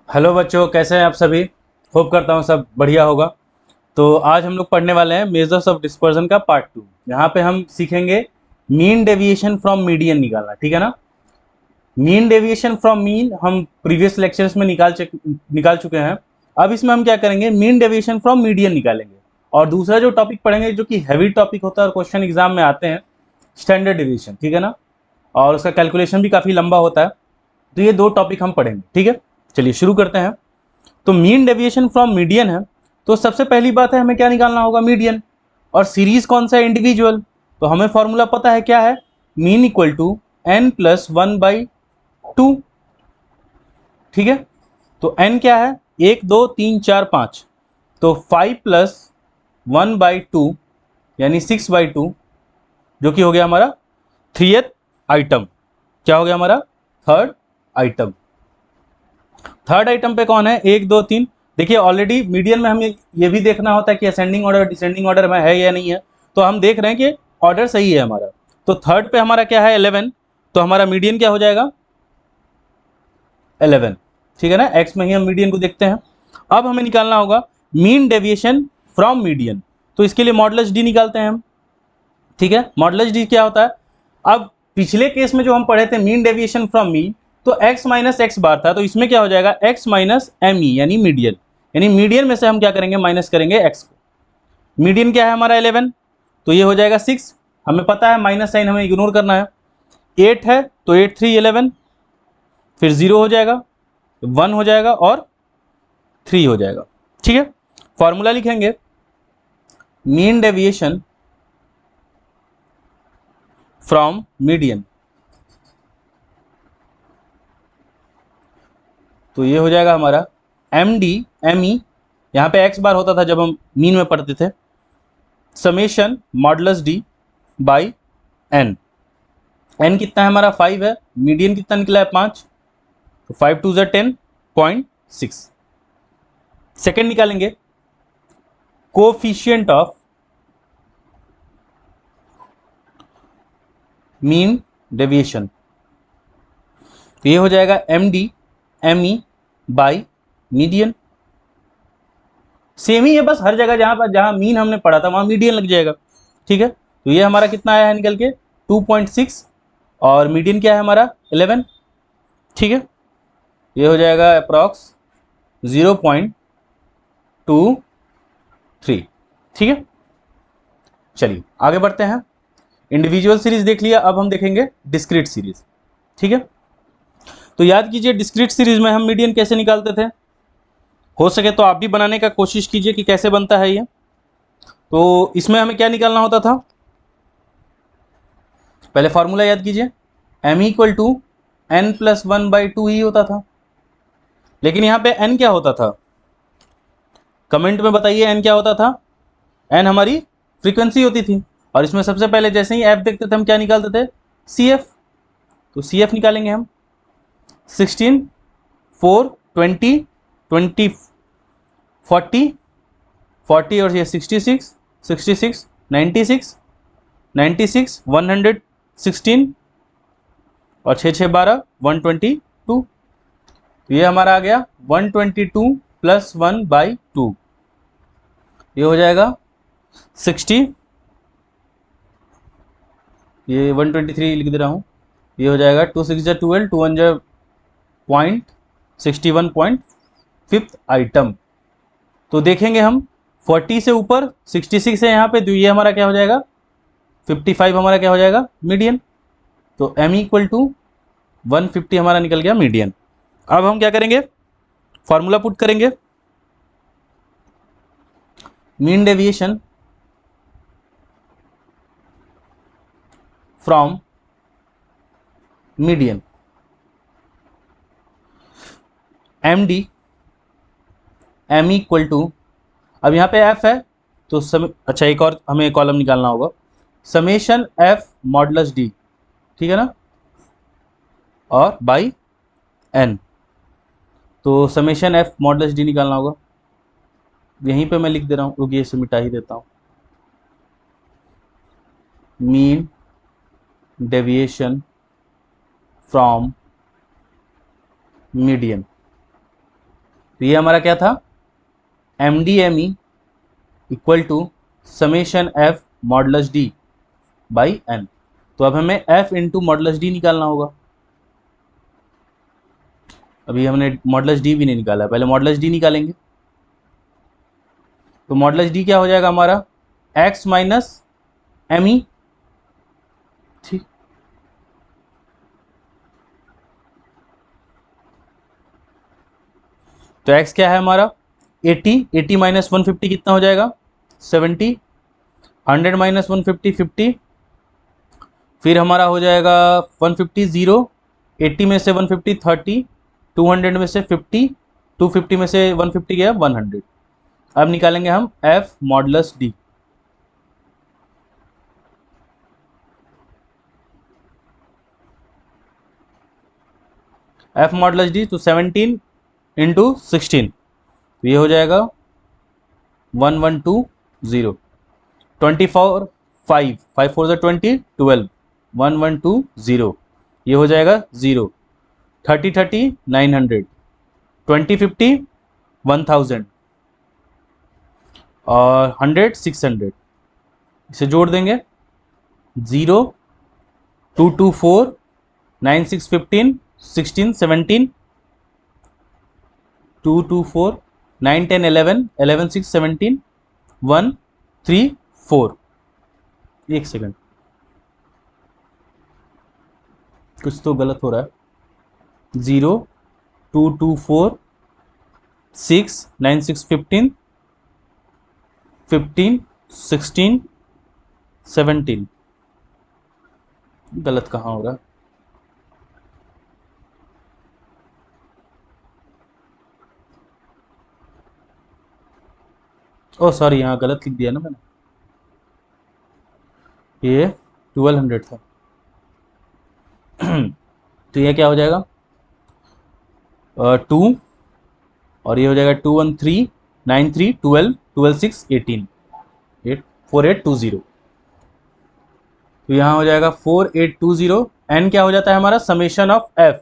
Hello बच्चों, कैसे हैं आप सभी। होप करता हूँ सब बढ़िया होगा। तो आज हम लोग पढ़ने वाले हैं मेजर्स ऑफ डिस्पर्जन का पार्ट 2। यहाँ पे हम सीखेंगे मीन डेविएशन फ्रॉम मीडियन निकालना, ठीक है ना। मीन डेविएशन फ्रॉम मीन हम प्रीवियस लेक्चर्स में निकाल चुके हैं। अब इसमें हम क्या करेंगे, मीन डेविएशन फ्रॉम मीडियन निकालेंगे। और दूसरा जो टॉपिक पढ़ेंगे, जो कि हैवी टॉपिक होता है और क्वेश्चन एग्जाम में आते हैं, स्टैंडर्ड डेविएशन, ठीक है ना। और उसका कैलकुलेशन भी काफ़ी लंबा होता है। तो ये दो टॉपिक हम पढ़ेंगे, ठीक है। चलिए शुरू करते हैं। तो मीन डेविएशन फ्रॉम मीडियन है, तो सबसे पहली बात है हमें क्या निकालना होगा, मीडियन। और सीरीज कौन सा है, इंडिविजुअल। तो हमें फॉर्मूला पता है क्या है, mean equal to N plus 1/2। ठीक है। तो एन क्या है, 1 2 3 4 5। तो 5 + 1/2 यानी 6/2, जो कि हो गया हमारा थ्रीएथ आइटम। क्या हो गया हमारा, थर्ड आइटम। थर्ड आइटम पे कौन है, 1 2 3। देखिए ऑलरेडी मीडियन में हमें ये भी देखना होता है कि असेंडिंग ऑर्डर डिसेंडिंग ऑर्डर में है या नहीं है। तो हम देख रहे हैं कि ऑर्डर सही है हमारा। तो थर्ड पे हमारा क्या है, 11। तो हमारा मीडियन क्या हो जाएगा, 11। ठीक है ना, एक्स में ही हम मीडियन को देखते हैं। अब हमें निकालना होगा मीन डेविएशन फ्रॉम मीडियन। तो इसके लिए मॉडुलस डी निकालते हैं हम। ठीक है, मॉडुलस डी क्या होता है। अब पिछले केस में जो हम पढ़े थे मीन डेविएशन फ्रॉम मीन, तो x माइनस एक्स बार था। तो इसमें क्या हो जाएगा, x माइनस एम ई यानी मीडियन। यानी मीडियन में से हम क्या करेंगे, माइनस करेंगे x को। मीडियन क्या है हमारा, 11। तो ये हो जाएगा 6। हमें पता है माइनस साइन हमें इग्नोर करना है। 8 है तो 8 3 11, फिर 0 हो जाएगा, 1 हो जाएगा और 3 हो जाएगा। ठीक है, फॉर्मूला लिखेंगे, मीन डेविएशन फ्रॉम मीडियन। तो ये हो जाएगा हमारा एम डी एम ई, यहाँ पे एक्स बार होता था जब हम मीन में पढ़ते थे, summation modulus D by N. N कितना है हमारा, 5 है। मीडियन कितना निकला है, 5। तो 5 2 10.6। सेकेंड निकालेंगे, कोफिशियंट ऑफ मीन डेविएशन। तो ये हो जाएगा M D M E by median. Same ही है, बस हर जगह जहां पर जहां मीन हमने पढ़ा था वहां मीडियन लग जाएगा। ठीक है, तो ये हमारा कितना आया है निकल के, 2.6। और मीडियन क्या है हमारा, 11। ठीक है, ये हो जाएगा अप्रॉक्स 0.23। ठीक है, चलिए आगे बढ़ते हैं। इंडिविजुअल सीरीज देख लिया, अब हम देखेंगे डिस्क्रीट सीरीज। ठीक है, तो याद कीजिए डिस्क्रीट सीरीज में हम मीडियन कैसे निकालते थे। हो सके तो आप भी बनाने का कोशिश कीजिए कि कैसे बनता है ये। तो इसमें हमें क्या निकालना होता था, पहले फॉर्मूला याद कीजिए, m equal to N plus 1/2 ही होता था। लेकिन यहाँ पे n क्या होता था, कमेंट में बताइए n क्या होता था। n हमारी फ्रीक्वेंसी होती थी। और इसमें सबसे पहले जैसे ही f देखते थे हम क्या निकालते थे, cf। तो cf निकालेंगे हम, 16 4 20 20 40 40 और ये 66 66 96 96 116 और 6 6 12 122। तो ये हमारा आ गया 122 + 1/2। ये हो जाएगा 60। ये 123 लिख दे रहा हूँ। ये हो जाएगा 2 6 12 2 1 .61 पॉइंट फिफ्थ आइटम। तो देखेंगे हम 40 से ऊपर 66 है यहाँ पे, तो ये हमारा क्या हो जाएगा, 55 हमारा क्या हो जाएगा, मीडियन। तो m इक्वल टू 150 हमारा निकल गया मीडियन। अब हम क्या करेंगे, फॉर्मूला पुट करेंगे, mean deviation from median, M D M equal to, अब यहाँ पे एफ है तो अच्छा एक और हमें कॉलम निकालना होगा, समेशन एफ मॉडुलस डी। ठीक है ना, और बाई एन। तो समेशन एफ मॉडुलस डी निकालना होगा। यहीं पे मैं लिख दे रहा हूँ, रुकिए इसे मिटा ही देता हूँ। Mean deviation from median. तो ये हमारा क्या था, M D M E equal to summation F modulus D by N. तो अब हमें एफ इंटू मॉडुलस डी निकालना होगा। अभी हमने मॉडुलस डी भी नहीं निकाला, पहले मॉडुलस डी निकालेंगे। तो मॉडुलस डी क्या हो जाएगा हमारा, एक्स माइनस एम ई। ठीक, तो x क्या है हमारा 80, 80 माइनस 150 कितना हो जाएगा 70, 100 माइनस 150 50, फिर हमारा हो जाएगा 150 0, 80 में से 150 30, 200 में से 50, 250 में से 150 गया 100। अब निकालेंगे हम f modulus d। f modulus d तो 17 इंटू 16, तो ये हो जाएगा 1120, 24 5, 5 4 20, 12, 1120, ये हो जाएगा 0, 30 30 900, 20 50 1000 और 100 600। इसे जोड़ देंगे 0 2 2 4 9 6 15 16 17 2 2 4 9 10 11 11 6 17 1 3 4। एक सेकंड, कुछ तो गलत हो रहा है। 0 2 2 4 6 9 6 15 15 16 17, गलत कहाँ हो रहा है। ओ सॉरी, यहाँ गलत लिख दिया ना मैंने, ये 1200 था। तो ये क्या हो जाएगा 2, और ये हो जाएगा 213 93 12 12 6 18 8 4820। तो यहाँ हो जाएगा 4820। एन क्या हो जाता है हमारा समेशन ऑफ एफ,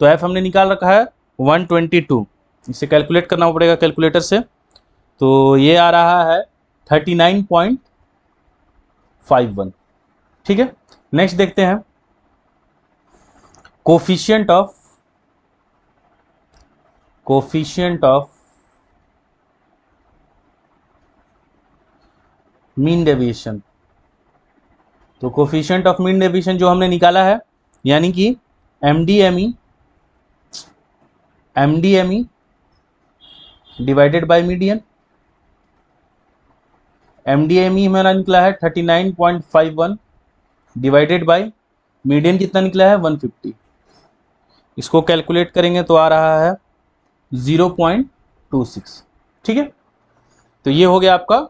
तो एफ हमने निकाल रखा है 122, इसे कैलकुलेट करना पड़ेगा कैलकुलेटर से। तो ये आ रहा है 39.51। ठीक है, नेक्स्ट देखते हैं कोफिशिएंट ऑफ मीन डेविएशन। तो कोफिशिएंट ऑफ मीन डेविएशन जो हमने निकाला है, यानी कि एमडीएमई डिवाइडेड बाय मीडियन। एमडीएमई हमारा निकला है 39.51 डिवाइडेड बाय मीडियन कितना निकला है 150। इसको कैलकुलेट करेंगे तो आ रहा है 0.26। ठीक है, तो ये हो गया आपका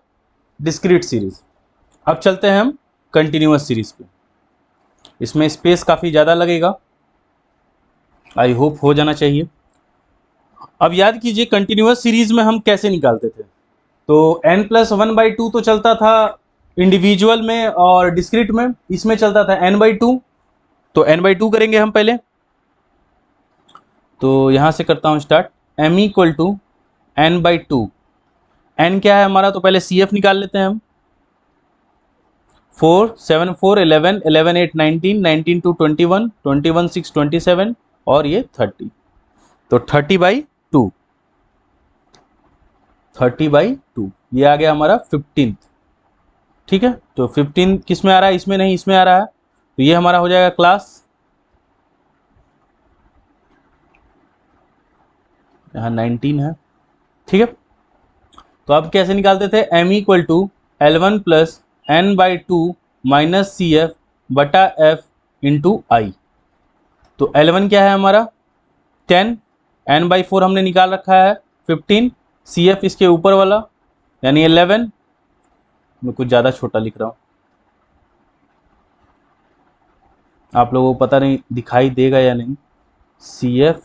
डिस्क्रीट सीरीज। अब चलते हैं हम कंटिन्यूअस सीरीज पे। इसमें स्पेस काफ़ी ज़्यादा लगेगा, आई होप हो जाना चाहिए। अब याद कीजिए कंटिन्यूअस सीरीज में हम कैसे निकालते थे। तो n+1/2 तो चलता था इंडिविजुअल में और डिस्क्रीट में, इसमें चलता था n/2। तो n/2 करेंगे हम पहले। तो यहाँ से करता हूँ start, m equal to n/2। n क्या है हमारा, तो पहले CF निकाल लेते हैं हम। 4 7 4 11 11 8 19 19 2 21 21 6 27 और ये 30। तो 30/2, 30/2 ये आ गया हमारा 15th। ठीक है, तो 15 किस में आ रहा है, इसमें नहीं, इसमें आ रहा है। तो ये हमारा हो जाएगा क्लास, यहाँ 19 है। ठीक है, तो अब कैसे निकालते थे, m इक्वल टू L1 प्लस n/2 माइनस CF बटा F इंटू आई। तो L1 क्या है हमारा 10, n/4 हमने निकाल रखा है 15, CF इसके ऊपर वाला यानी 11। मैं कुछ ज़्यादा छोटा लिख रहा हूँ, आप लोगों को पता नहीं दिखाई देगा या नहीं। CF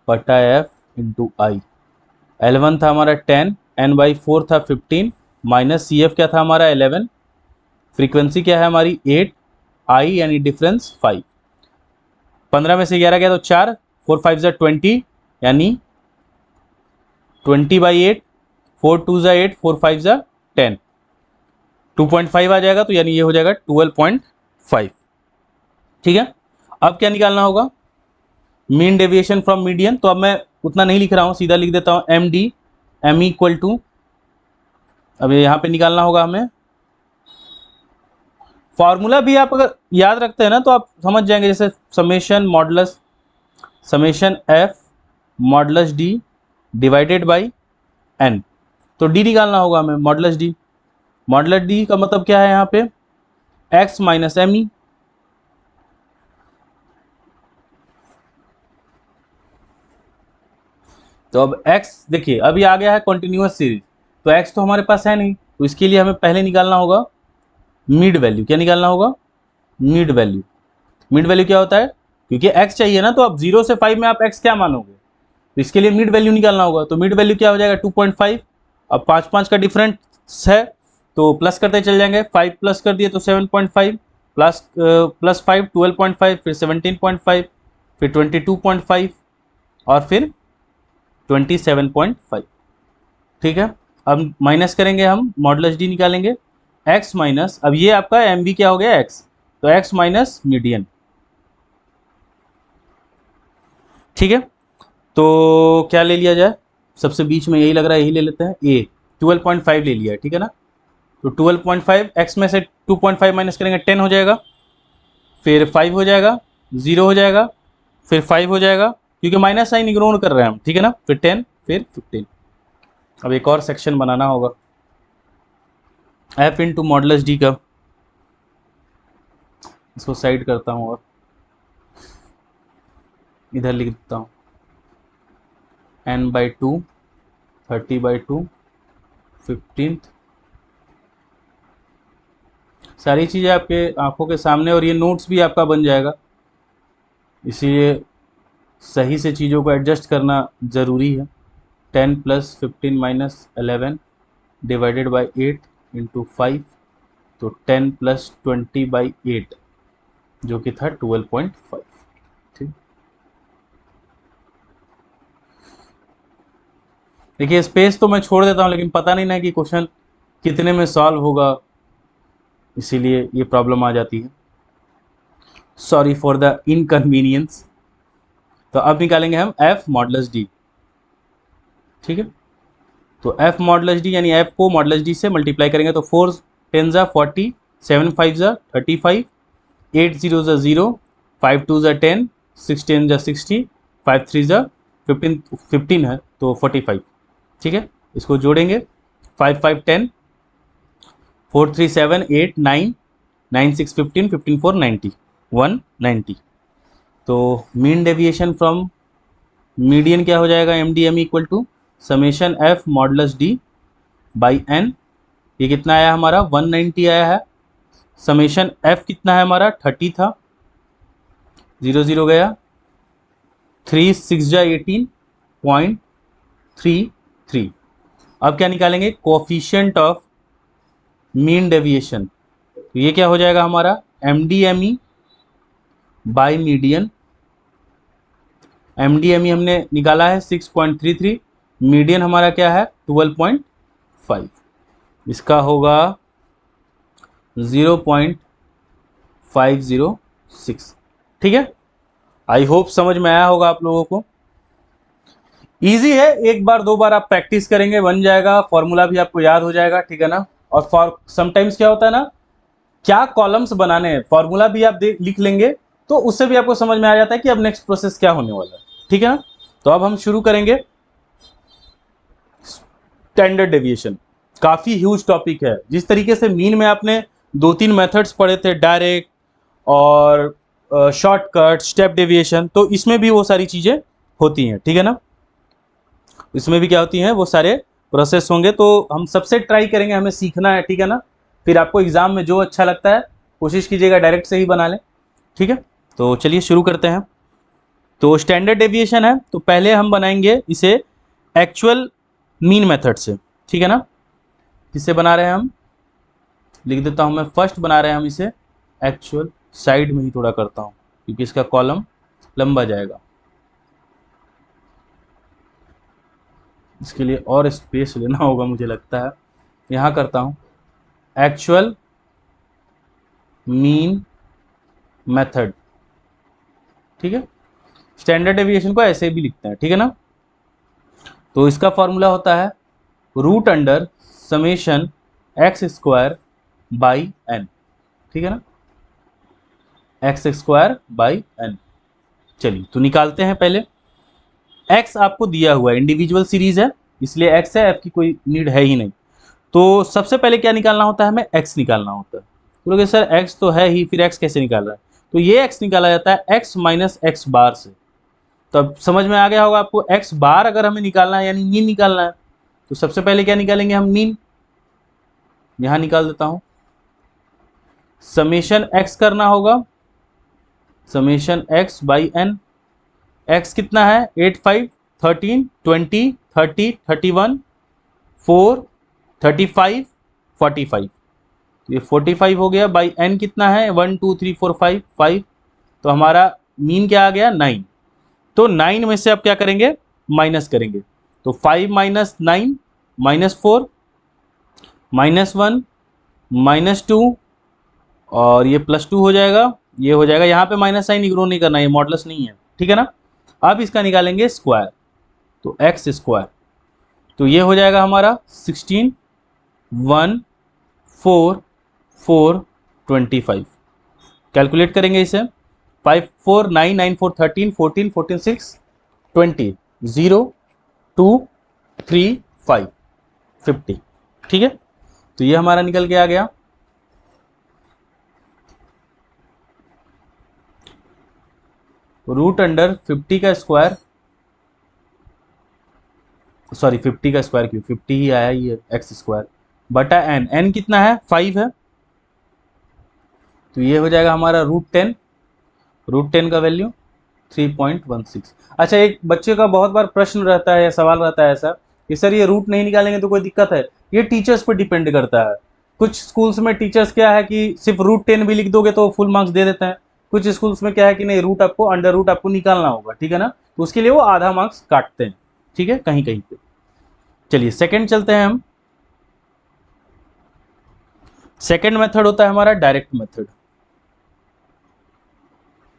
बटा F इंटू आई। L1 था हमारा 10, n/4 था 15 माइनस CF क्या था हमारा 11, फ्रीक्वेंसी क्या है हमारी 8, आई यानी डिफरेंस 5। 15 में से 11 गया तो 4, 4 5 ज़ा 20 यानी 20/8, 4 2 = 8, 4 5 = 10, 2.5 आ जाएगा, तो यानी ये हो जाएगा 12.5। ठीक है, अब क्या निकालना होगा, मीन डेविएशन फ्रॉम मीडियन। तो अब मैं उतना नहीं लिख रहा हूँ, सीधा लिख देता हूँ M D M equal to, अब यहाँ पे निकालना होगा हमें। फॉर्मूला भी आप अगर याद रखते हैं ना तो आप समझ जाएंगे, जैसे summation F modulus D divided by N. तो डी निकालना होगा हमें, मॉडुलस डी का मतलब क्या है यहाँ पे, एक्स माइनस एम ई। तो अब x देखिए अभी आ गया है कॉन्टिन्यूअस सीरीज, तो x तो हमारे पास है नहीं, तो इसके लिए हमें पहले निकालना होगा मिड वैल्यू। क्या निकालना होगा, मिड वैल्यू। मिड वैल्यू क्या होता है, क्योंकि x चाहिए ना, तो अब 0 से 5 में आप x क्या मानोगे, तो इसके लिए मिड वैल्यू निकालना होगा। तो मिड वैल्यू क्या हो जाएगा 2.5। अब 5 का डिफरेंस है तो प्लस करते चल जाएंगे, 5 प्लस कर दिए तो 7.5, प्लस 5 12.5, फिर 17.5, फिर 22.5 और फिर 27.5। ठीक है, अब माइनस करेंगे, हम मॉडुलस डी निकालेंगे, x माइनस, अब ये आपका एम वी क्या हो गया x, तो x माइनस मीडियन। ठीक है, तो क्या ले लिया जाए, सबसे बीच में यही लग रहा है, यही ले लेते हैं a, 12.5 ले लिया है। ठीक है ना, तो 12.5 x में से 2.5 माइनस करेंगे 10 हो जाएगा, फिर 5 हो जाएगा, 0 हो जाएगा, फिर 5 हो जाएगा, क्योंकि माइनस साइन इग्नोर कर रहे हैं हम। ठीक है ना, फिर 10, फिर 15। अब एक और सेक्शन बनाना होगा f इंटू मॉडुलस डी का, इसको साइड करता हूँ और इधर लिख देता हूँ n/2, 30/2, 15। सारी चीज़ें आपके आंखों के सामने, और ये नोट्स भी आपका बन जाएगा, इसीलिए सही से चीज़ों को एडजस्ट करना ज़रूरी है। 10 + 15 - 11 डिवाइडेड बाई 8 इंटू 5, तो 10 + 20/8 जो कि था 12.5। ठीक, देखिए स्पेस तो मैं छोड़ देता हूँ, लेकिन पता नहीं ना कि क्वेश्चन कितने में सॉल्व होगा, इसीलिए ये प्रॉब्लम आ जाती है। Sorry for the inconvenience. तो अब निकालेंगे हम f मॉडुलस डी। ठीक है, तो f मॉडुलस डी यानी f को मॉडुलस डी से मल्टीप्लाई करेंगे, तो 4 10 = 40, 7 5 = 35, 8 0 = 0, 5 2 = 10, 6 10 = 60, 5 3 = 15 है तो 45। ठीक है, इसको जोड़ेंगे, 5 5 10, 4 3 7 8 9, 9 6 15, 15 4 90, 190। तो मीन डेविएशन फ्रॉम मीडियन क्या हो जाएगा, M D M equal to summation F modulus D by N. ये कितना आया हमारा 190 आया है। समेशन एफ कितना है हमारा 30 था, 0 0 गया, 3 6 = 18.33। अब क्या निकालेंगे, कोफिशिएंट ऑफ मीन डेविएशन। तो ये क्या हो जाएगा हमारा M D M E by median. M D M E हमने निकाला है 6.33, मीडियन हमारा क्या है 12.5, इसका होगा 0.506। ठीक है, आई होप समझ में आया होगा आप लोगों को। इजी है, एक बार दो बार आप प्रैक्टिस करेंगे बन जाएगा, फॉर्मूला भी आपको याद हो जाएगा। ठीक है ना, और फॉर समटाइम्स क्या होता है ना, क्या कॉलम्स बनाने हैं, फॉर्मूला भी आप लिख लेंगे तो उससे भी आपको समझ में आ जाता है कि अब नेक्स्ट प्रोसेस क्या होने वाला है। ठीक है ना, तो अब हम शुरू करेंगे स्टैंडर्ड डेविएशन। काफी ह्यूज टॉपिक है, जिस तरीके से मीन में आपने 2-3 मेथड्स पढ़े थे, डायरेक्ट और शॉर्टकट, स्टेप डेविएशन, तो इसमें भी वो सारी चीजें होती हैं। ठीक है ना, इसमें भी क्या होती हैं, वो सारे प्रोसेस होंगे, तो हम सबसे ट्राई करेंगे, हमें सीखना है। ठीक है ना, फिर आपको एग्जाम में जो अच्छा लगता है कोशिश कीजिएगा डायरेक्ट से ही बना लें। ठीक है, तो चलिए शुरू करते हैं। तो स्टैंडर्ड डेविएशन है, तो पहले हम बनाएंगे इसे एक्चुअल मीन मेथड से। ठीक है ना, किससे बना रहे हैं हम, लिख देता हूं मैं, फर्स्ट बना रहे हैं हम इसे एक्चुअल, साइड में ही थोड़ा करता हूं क्योंकि इसका कॉलम लंबा जाएगा। इसके लिए और स्पेस लेना होगा मुझे लगता है। यहाँ करता हूँ एक्चुअल मीन मेथड, ठीक है। स्टैंडर्ड डेविएशन को ऐसे भी लिखते हैं, ठीक है ना। तो इसका फॉर्मूला होता है root under summation x square by N, ठीक है ना, एक्स स्क्वायर बाई एन। चलिए तो निकालते हैं पहले। एक्स आपको दिया हुआ है, इंडिविजुअल सीरीज है इसलिए एक्स है, एफ की कोई नीड है ही नहीं। तो सबसे पहले क्या निकालना होता है, हमें एक्स निकालना होता है। बोलोगे सर एक्स तो है ही, फिर एक्स कैसे निकाल रहा है? तो ये एक्स निकाला जाता है एक्स माइनस एक्स बार से। तो अब समझ में आ गया होगा आपको, एक्स बार अगर हमें निकालना है यानी मीन निकालना है, तो सबसे पहले क्या निकालेंगे हम, मीन। यहां निकाल देता हूं, समेशन एक्स करना होगा, summation X by N. X कितना है, 8 5 13 20 30 31 4 35 45, तो ये 45 हो गया। बाई एन कितना है, 1 2 3 4 5 5, तो हमारा मीन क्या आ गया, 9। तो 9 में से अब क्या करेंगे, माइनस करेंगे। तो 5 माइनस 9 माइनस 4 माइनस 1 माइनस 2, और ये प्लस 2 हो जाएगा, ये हो जाएगा। यहाँ पे माइनस साइन इग्नोर नहीं करना, ये मॉडुलस नहीं है, ठीक है ना। अब इसका निकालेंगे स्क्वायर, तो एक्स स्क्वायर, तो ये हो जाएगा हमारा 16 1 4 4 25। कैलकुलेट करेंगे इसे, 5 4 9 9 4 13 14 14 6 20 0 2 3 5 50, ठीक है। तो ये हमारा निकल के आ गया। रूट अंडर 50 का स्क्वायर, सॉरी 50 का स्क्वायर क्यों, 50 ही आया, ये एक्स स्क्वायर बटा एन। एन कितना है, 5 है, तो ये हो जाएगा हमारा रूट 10। रूट 10 का वैल्यू 3.16। अच्छा, एक बच्चे का बहुत बार प्रश्न रहता है या सवाल रहता है ऐसा कि सर ये रूट नहीं निकालेंगे तो कोई दिक्कत है? ये टीचर्स पर डिपेंड करता है। कुछ स्कूल्स में टीचर्स क्या है कि सिर्फ रूट 10 भी लिख दोगे तो फुल मार्क्स दे देते हैं। कुछ स्कूल्स में क्या है कि नहीं, रूट आपको, अंडर रूट आपको निकालना होगा, ठीक है ना, तो उसके लिए वो आधा मार्क्स काटते हैं, ठीक है, कहीं कहीं पे। चलिए सेकंड चलते हैं हम। सेकंड मेथड होता है हमारा डायरेक्ट मेथड।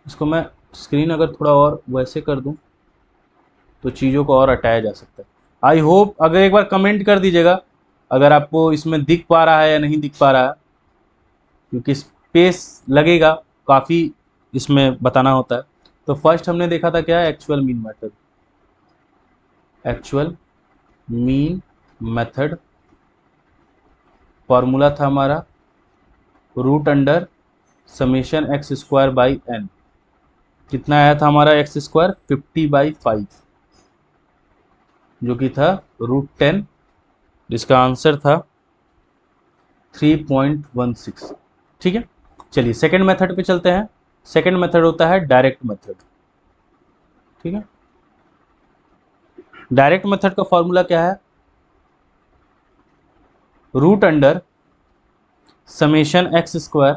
इसको मैं स्क्रीन अगर थोड़ा और वैसे कर दूं तो चीज़ों को और हटाया जा सकता है। आई होप, अगर एक बार कमेंट कर दीजिएगा अगर आपको इसमें दिख पा रहा है या नहीं दिख पा रहा है, क्योंकि स्पेस लगेगा काफ़ी, इसमें बताना होता है। तो फर्स्ट हमने देखा था क्या, actual mean method. Actual mean method formula था हमारा root under summation x square by N. कितना आया था हमारा एक्स स्क्वायर, 50/5, जो कि था रूट 10, जिसका आंसर था 3.16, ठीक है। चलिए सेकंड मेथड पे चलते हैं। सेकंड मेथड होता है डायरेक्ट मेथड, ठीक है। डायरेक्ट मेथड का फॉर्मूला क्या है, root under summation x square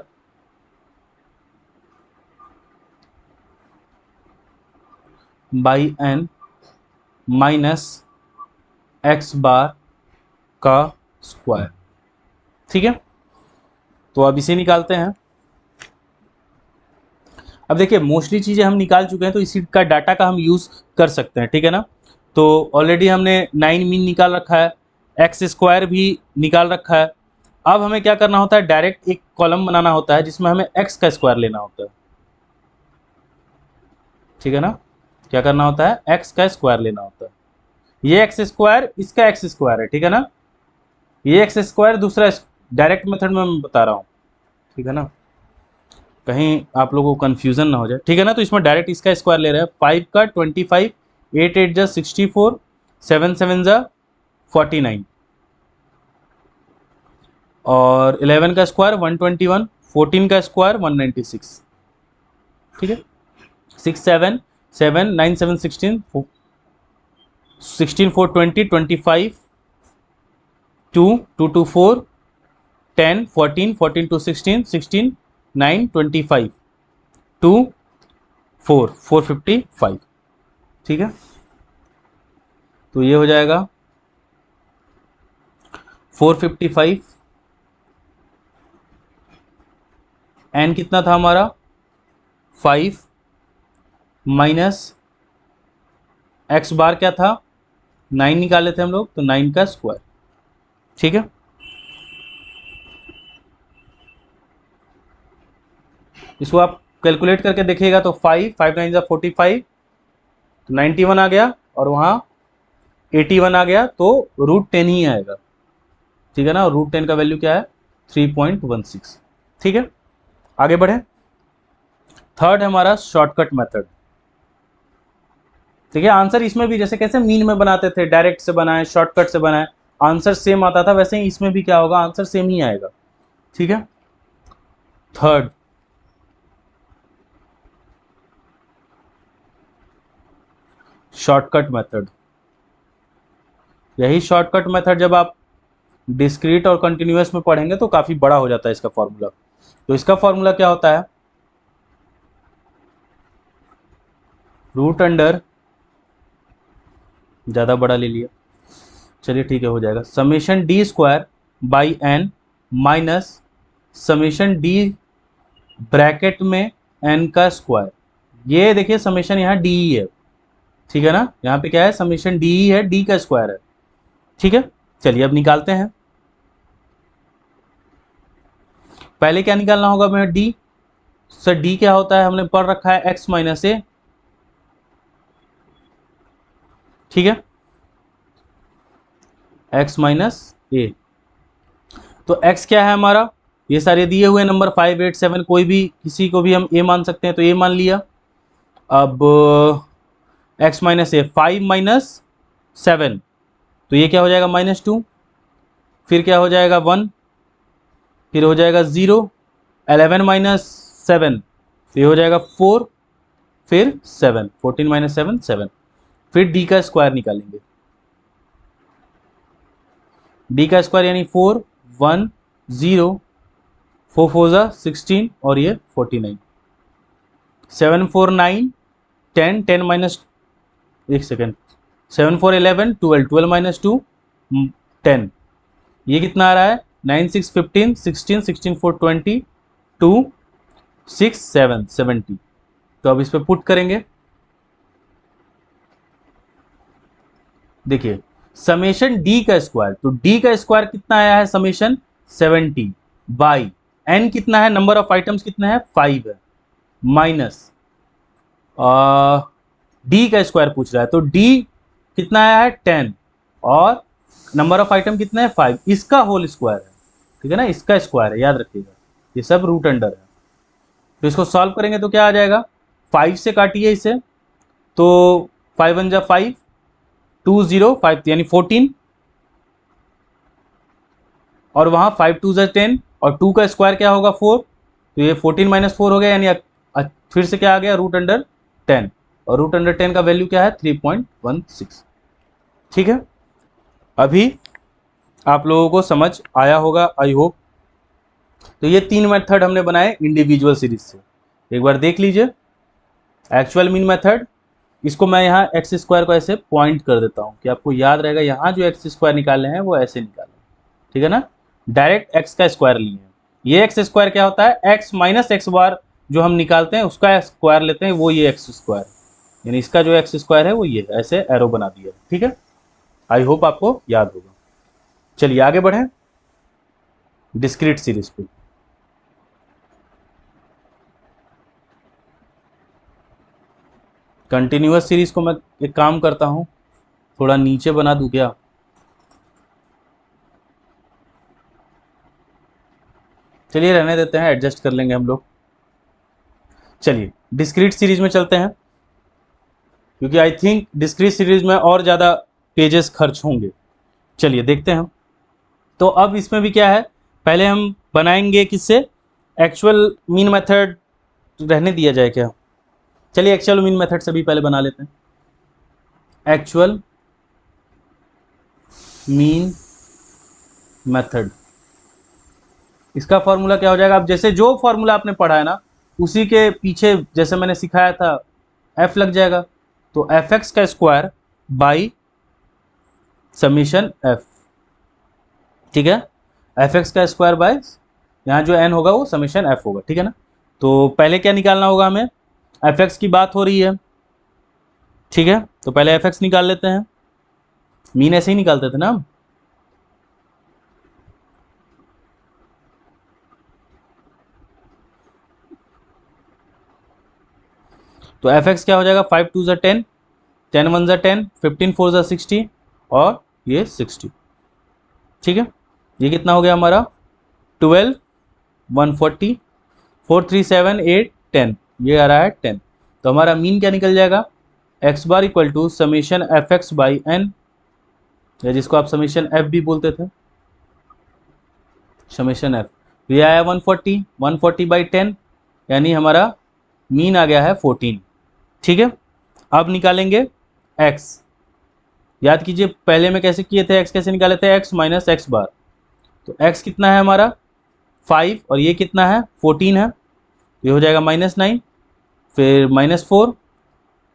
by N minus x bar का स्क्वायर, ठीक है। तो अब इसे निकालते हैं। अब देखिए मोस्टली चीज़ें हम निकाल चुके हैं, तो इसी का डाटा का हम यूज़ कर सकते हैं, ठीक है ना। तो ऑलरेडी हमने 9 मीन निकाल रखा है, एक्स स्क्वायर भी निकाल रखा है। अब हमें क्या करना होता है, डायरेक्ट एक कॉलम बनाना होता है जिसमें हमें एक्स का स्क्वायर लेना होता है, ठीक है ना। क्या करना होता है, एक्स का स्क्वायर लेना होता है। ये एक्स स्क्वायर इसका एक्स स्क्वायर है, ठीक है ना। ये एक्स स्क्वायर दूसरा, डायरेक्ट मेथड में मैं बता रहा हूँ, ठीक है ना, कहीं आप लोगों को कन्फ्यूजन ना हो जाए, ठीक है ना। तो इसमें डायरेक्ट इसका स्क्वायर ले रहे हैं, 5 का 25, 8 8 जा 64, 7 7 जा 49, और 11 का स्क्वायर 121, 14 का स्क्वायर 196, ठीक है। 6 7 7 9 7 16 16 4 20 25 2 2 2 4 10 14 14 2 16 16 9 25 2 4 455, ठीक है। तो ये हो जाएगा 455, एन कितना था हमारा 5 माइनस एक्स बार क्या था 9 निकाले थे हम लोग, तो 9 का स्क्वायर। ठीक है, इसको आप कैलकुलेट करके देखिएगा तो 5 9 45, तो 91 आ गया और वहाँ 81 आ गया, तो √10 ही आएगा। ठीक है ना, और √10 का वैल्यू क्या है 3.16। ठीक है, आगे बढ़े। थर्ड है हमारा शॉर्टकट मेथड। ठीक है, आंसर इसमें भी जैसे कैसे मीन में बनाते थे, डायरेक्ट से बनाए, शॉर्टकट से बनाए, आंसर सेम आता था, वैसे ही इसमें भी क्या होगा, आंसर सेम ही आएगा। ठीक है, थर्ड शॉर्टकट मेथड। यही शॉर्टकट मेथड जब आप डिस्क्रीट और कंटिन्यूअस में पढ़ेंगे तो काफी बड़ा हो जाता है इसका फॉर्मूला। तो इसका फॉर्मूला क्या होता है, रूट अंडर, ज़्यादा बड़ा ले लिया, चलिए ठीक है हो जाएगा, summation D square by N minus summation D bracket में एन का स्क्वायर। ये देखिए समेशन यहाँ डी ही है। ठीक है ना, यहाँ पे क्या है, समेशन डी ही है, डी का स्क्वायर है। ठीक है, चलिए अब निकालते हैं। पहले क्या निकालना होगा हमें, डी। सर डी क्या होता है, हमने पढ़ रखा है एक्स माइनस ए। ठीक है, एक्स माइनस ए, तो एक्स क्या है हमारा, ये सारे दिए हुए नंबर 5 8 7, कोई भी किसी को भी हम ए मान सकते हैं, तो ए मान लिया। अब एक्स माइनस ए, 5 माइनस 7, तो ये क्या हो जाएगा -2, फिर क्या हो जाएगा 1, फिर हो जाएगा 0, 11 माइनस 7, तो ये हो जाएगा 4, फिर 7, 14 माइनस 7 7, फिर डी का स्क्वायर निकालेंगे। डी का स्क्वायर यानी 4 1 0, 4 4 जा 16 और ये 49, 7 4 9 10 10 माइनस, एक सेकेंड, 7 4 11 12 12 माइनस 2 10, ये कितना आ रहा है 9 6 15 16 16 4 20 2 6 7 70। तो अब इस पे पुट करेंगे, देखिए समेशन डी का स्क्वायर, तो डी का स्क्वायर कितना आया है समेशन 70 बाई एन कितना है, नंबर ऑफ आइटम्स कितना है 5 है, माइनस डी का स्क्वायर पूछ रहा है, तो डी कितना आया है 10 और नंबर ऑफ आइटम कितना है 5, इसका होल स्क्वायर है। ठीक है ना, इसका स्क्वायर है, याद रखिएगा, ये सब रूट अंडर है। तो इसको सॉल्व करेंगे तो क्या आ जाएगा, 5 से काटिए इसे, तो 5 1 जा 5, 2 0 5 यानी 14, और वहाँ 5 2 जा 10, और 2 का स्क्वायर क्या होगा 4, तो ये 14 माइनस 4 हो गया, यानी फिर से क्या आ गया रूट अंडर 10, और रूट अंडर 10 का वैल्यू क्या है 3.16। ठीक है, अभी आप लोगों को समझ आया होगा आई होप। तो ये 3 मेथड हमने बनाए इंडिविजुअल सीरीज से, एक बार देख लीजिए। एक्चुअल मीन मेथड, इसको मैं यहाँ एक्स स्क्वायर को ऐसे पॉइंट कर देता हूँ कि आपको याद रहेगा, यहाँ जो एक्स स्क्वायर निकाले हैं वो ऐसे निकाले। ठीक है ना, डायरेक्ट एक्स का स्क्वायर लिए हैं। ये एक्स स्क्वायर क्या होता है, एक्स माइनस एक्स बार जो हम निकालते हैं उसका स्क्वायर लेते हैं, वो ये एक्स स्क्वायर, यानी इसका जो एक्स स्क्वायर है वो ये, ऐसे एरो बना दिया। ठीक है, आई होप आपको याद होगा। चलिए आगे बढ़ें डिस्क्रीट सीरीज पे। कंटिन्यूअस सीरीज को मैं एक काम करता हूँ, थोड़ा नीचे बना दूं क्या, चलिए रहने देते हैं, एडजस्ट कर लेंगे हम लोग। चलिए डिस्क्रीट सीरीज में चलते हैं, क्योंकि आई थिंक डिस्क्रीट सीरीज में और ज़्यादा पेजेस खर्च होंगे। चलिए देखते हैं। तो अब इसमें भी क्या है, पहले हम बनाएंगे किससे, एक्चुअल मीन मेथड रहने दिया जाए क्या, चलिए एक्चुअल मीन मेथड से भी पहले बना लेते हैं। एक्चुअल मीन मेथड, इसका फॉर्मूला क्या हो जाएगा, अब जैसे जो फॉर्मूला आपने पढ़ा है ना उसी के पीछे जैसे मैंने सिखाया था एफ लग जाएगा, तो एफ एक्स का स्क्वायर बाई समीशन एफ। ठीक है, एफ एक्स का स्क्वायर बाय यहाँ जो एन होगा वो समेशन एफ होगा, ठीक है ना। तो पहले क्या निकालना होगा हमें, एफ एक्स की बात हो रही है, ठीक है, तो पहले एफ एक्स निकाल लेते हैं। मीन ऐसे ही निकालते थे ना हम। तो एफ एक्स क्या हो जाएगा, 5 2 ज़ा 10, 10 1 ज़ा 10, 15 4 ज़ा 60 और ये 60, ठीक है। ये कितना हो गया हमारा, 12 140 4 3 7 8 10, ये आ रहा है 10। तो हमारा मीन क्या निकल जाएगा, X bar equal to summation F X by N, या जिसको आप समीशन एफ भी बोलते थे, समीशन एफ। ये आया 140, 140 बाई 10, यानी हमारा मीन आ गया है 14, ठीक है। अब निकालेंगे x, याद कीजिए पहले में कैसे किए थे, x कैसे निकाले थे, x माइनस एक्स बार। तो x कितना है हमारा 5 और ये कितना है 14 है, ये हो जाएगा -9, फिर -4,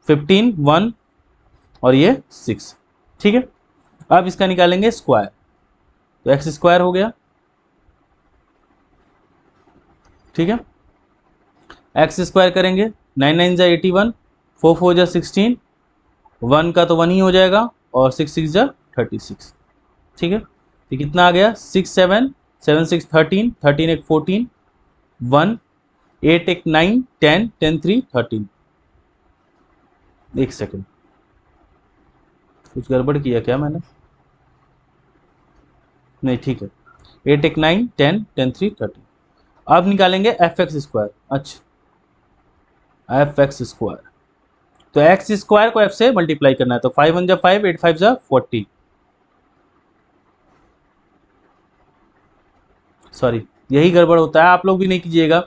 15 1 और ये 6, ठीक है। अब इसका निकालेंगे स्क्वायर, तो एक्स स्क्वायर हो गया, ठीक है। एक्स स्क्वायर करेंगे, 9 9 ज़ा 81, 4 4 ज़ा 16, 1 का तो 1 ही हो जाएगा और 6 6 ज़ा 36, ठीक है। तो कितना आ गया, 6 7 7 6 13, 13 1 14, 1 8 1 9 10 10 3 13। एक सेकेंड, कुछ गड़बड़ किया क्या मैंने, नहीं ठीक है, 8 1 9 10 10 3 13। अब निकालेंगे एफ एक्स स्क्वायर, अच्छा एफ एक्स स्क्वायर, तो एक्स स्क्वायर को एफ से मल्टीप्लाई करना है, तो 5 1 जा 5, 8 5 जा 40, सॉरी यही गड़बड़ होता है, आप लोग भी नहीं कीजिएगा।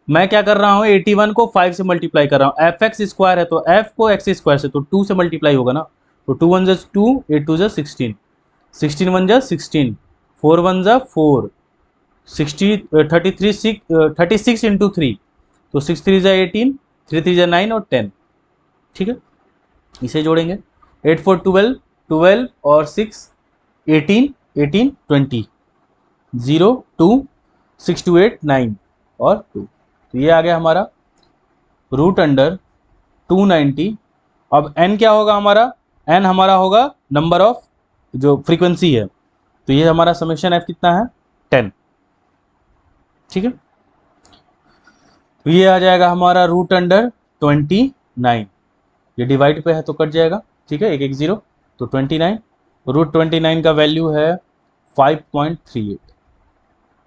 मैं क्या कर रहा हूँ, 81 को 5 से मल्टीप्लाई कर रहा हूँ, एफ एक्स स्क्वायर है तो एफ को एक्स स्क्वायर से तो 2 से मल्टीप्लाई होगा ना, तो 2 1 जा 2, 8 2 जा 16, 16 1 जा 16, 4 1 जा 4, 60 33 6 36 इंटू 3, तो 6 3 जा 18, 3 3 जा 9 और 10, ठीक है। इसे जोड़ेंगे, 8 4 12, 12 और 6 18, 18 20, 0 2 6 2 8 9 और 2, तो ये आ गया हमारा रूट अंडर 290। अब n क्या होगा हमारा, n हमारा होगा नंबर ऑफ जो फ्रीक्वेंसी है, तो ये हमारा समेशन f कितना है 10, ठीक है। तो ये आ जाएगा हमारा रूट अंडर 29, ये डिवाइड पे है तो कट जाएगा, ठीक है, 1 1 0, तो 29, रूट 29 का वैल्यू है 5.38,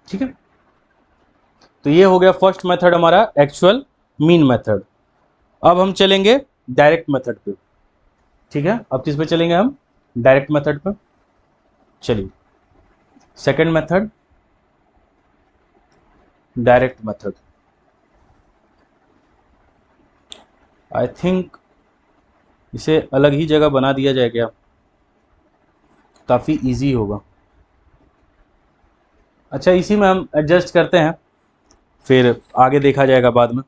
ठीक है। तो ये हो गया फर्स्ट मेथड हमारा एक्चुअल मीन मेथड। अब हम चलेंगे डायरेक्ट मेथड पे, ठीक है। अब किस पे चलेंगे हम, डायरेक्ट मेथड पे। चलिए second method, direct method. I think इसे अलग ही जगह बना दिया जाए क्या, काफ़ी इजी होगा। अच्छा इसी में हम एडजस्ट करते हैं, फिर आगे देखा जाएगा बाद में।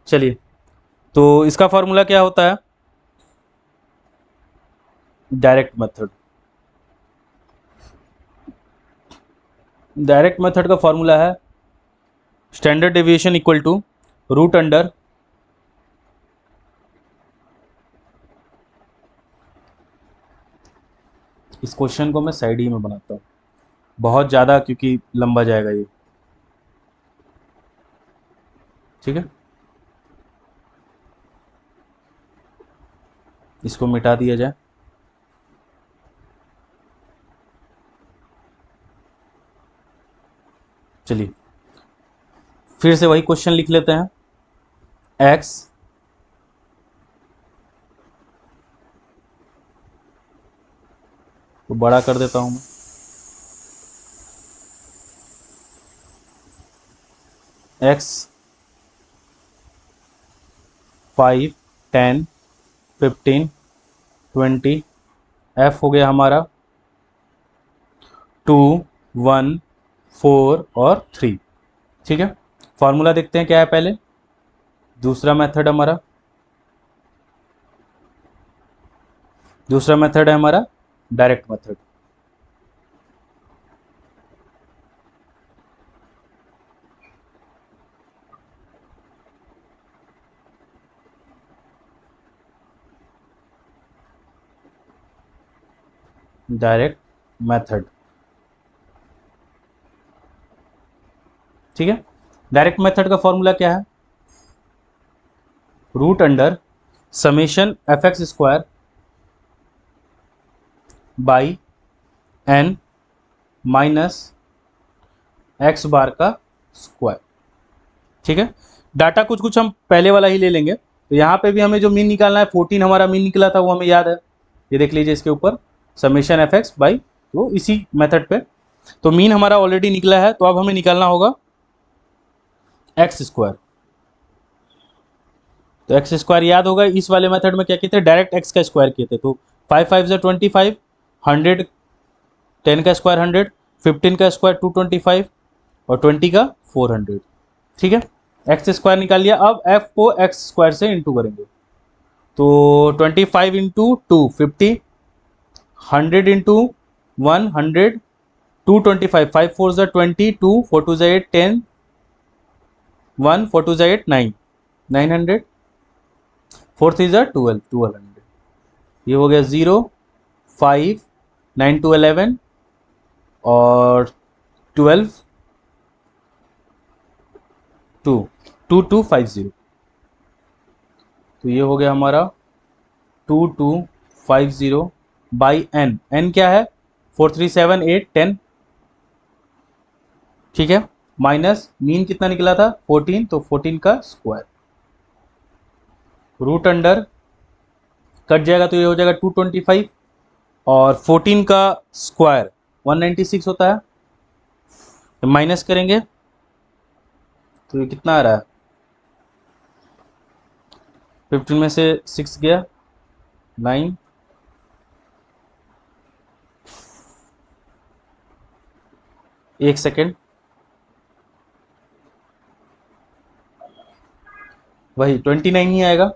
चलिए, तो इसका फॉर्मूला क्या होता है, डायरेक्ट मेथड। डायरेक्ट मेथड का फॉर्मूला है standard deviation equal to root under इस क्वेश्चन को मैं साइड ही में बनाता हूँ बहुत ज़्यादा, क्योंकि लंबा जाएगा ये, ठीक है। इसको मिटा दिया जाए, चलिए फिर से वही क्वेश्चन लिख लेते हैं, x को बड़ा कर देता हूँ मैं, x 5 10 15 20, f हो गया हमारा 2 1 4 और 3, ठीक है। फॉर्मूला देखते हैं क्या है पहले, दूसरा मेथड हमारा, दूसरा मेथड है हमारा डायरेक्ट मेथड। डायरेक्ट मेथड, ठीक है। डायरेक्ट मेथड का फॉर्मूला क्या है? Root under summation F x square by N minus x bar का स्क्वायर, ठीक है। डाटा कुछ कुछ हम पहले वाला ही ले लेंगे। तो यहाँ पे भी हमें जो मीन निकालना है 14 हमारा मीन निकला था, वो हमें याद है। ये देख लीजिए इसके ऊपर समेशन एफ एक्स बाई, तो इसी मेथड पे तो मीन हमारा ऑलरेडी निकला है। तो अब हमें निकालना होगा एक्स स्क्वायर। तो एक्स स्क्वायर याद होगा, इस वाले मेथड में क्या किए थे, डायरेक्ट एक्स का स्क्वायर किए थे। तो 5 5 ज़ा 25, 100 10 का स्क्वायर 100, 15 का स्क्वायर 225 और 20 का 400, ठीक है। एक्स स्क्वायर निकाल लिया। अब एफ को एक्स स्क्वायर से इंटू करेंगे। तो 25 इंटू 2 50, 100 इंटू 1 100, 225, 5 4 ज़ा 20, 2 4 2 ज़ा 8 10, 1 4 2 ज़ा 8 9 900, 4 3 ज़ा 12 1200। ये हो गया 0 5 9 2 11 और 12 2 2 2 5 0। तो ये हो गया हमारा 2 2 5 0 बाई एन। एन क्या है? 4 3 7 8 10, ठीक है। माइनस मीन कितना निकला था 14, तो 14 का स्क्वायर। रूट अंडर कट जाएगा तो ये हो जाएगा 225 और 14 का स्क्वायर 196 होता है। तो माइनस करेंगे तो ये कितना आ रहा है? 15 में से 6 गया 9, एक सेकेंड, वही 29 ही आएगा।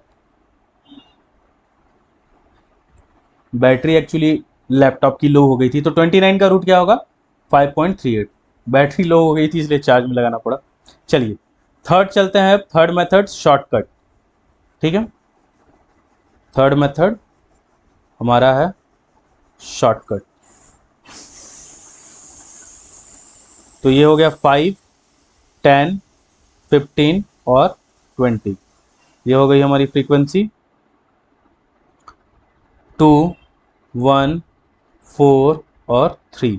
बैटरी एक्चुअली लैपटॉप की लो हो गई थी, तो 29 का रूट क्या होगा? 5.38। बैटरी लो हो गई थी इसलिए चार्ज में लगाना पड़ा। चलिए थर्ड चलते हैं। थर्ड मेथड शॉर्टकट, ठीक है। थर्ड मेथड हमारा है शॉर्टकट। तो ये हो गया 5 10 15 और 20। ये हो गई हमारी फ्रीक्वेंसी 2 1 4 और 3,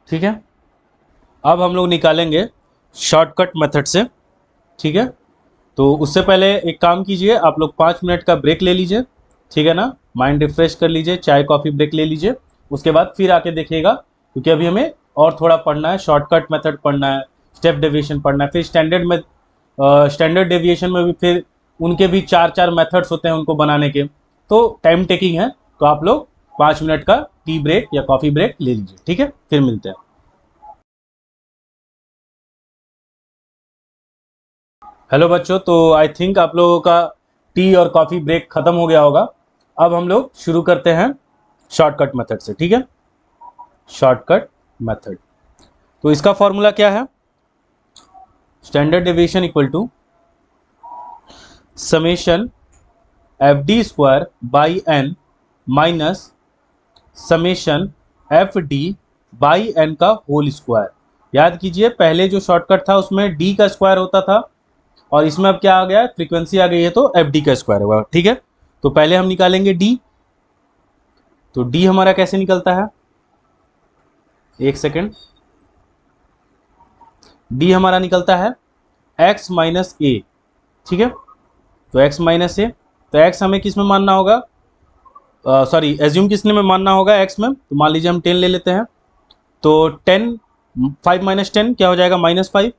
ठीक है। अब हम लोग निकालेंगे शॉर्टकट मेथड से, ठीक है। तो उससे पहले एक काम कीजिए, आप लोग 5 मिनट का ब्रेक ले लीजिए, ठीक है ना। माइंड रिफ्रेश कर लीजिए, चाय कॉफ़ी ब्रेक ले लीजिए। उसके बाद फिर आके देखिएगा, क्योंकि अभी हमें और थोड़ा पढ़ना है। शॉर्टकट मेथड पढ़ना है, स्टेप डेविएशन पढ़ना है, फिर स्टैंडर्ड में स्टैंडर्ड डेविएशन में भी फिर उनके भी 4 मेथड्स होते हैं उनको बनाने के। तो टाइम टेकिंग है, तो आप लोग 5 मिनट का टी ब्रेक या कॉफ़ी ब्रेक ले लीजिए, ठीक है। फिर मिलते हैं। हेलो बच्चों, तो आई थिंक आप लोगों का टी और कॉफ़ी ब्रेक ख़त्म हो गया होगा। अब हम लोग शुरू करते हैं शॉर्टकट मेथड से, ठीक है। शॉर्टकट मेथड, तो इसका फॉर्मूला क्या है? Standard deviation equal to summation F D square by N minus summation F D by N का होल स्क्वायर। याद कीजिए, पहले जो शॉर्टकट था उसमें डी का स्क्वायर होता था, और इसमें अब क्या आ गया है? फ्रीक्वेंसी आ गई है, तो एफ डी का स्क्वायर होगा, ठीक है। तो पहले हम निकालेंगे डी। तो डी हमारा कैसे निकलता है? एक सेकेंड। डी हमारा निकलता है एक्स माइनस ए, ठीक है। तो एक्स माइनस ए, तो एक्स हमें किस में मानना होगा? सॉरी, एज्यूम किसने में मानना होगा? एक्स में। तो मान लीजिए हम 10 ले लेते हैं। तो 10 5 माइनस 10 क्या हो जाएगा? -5,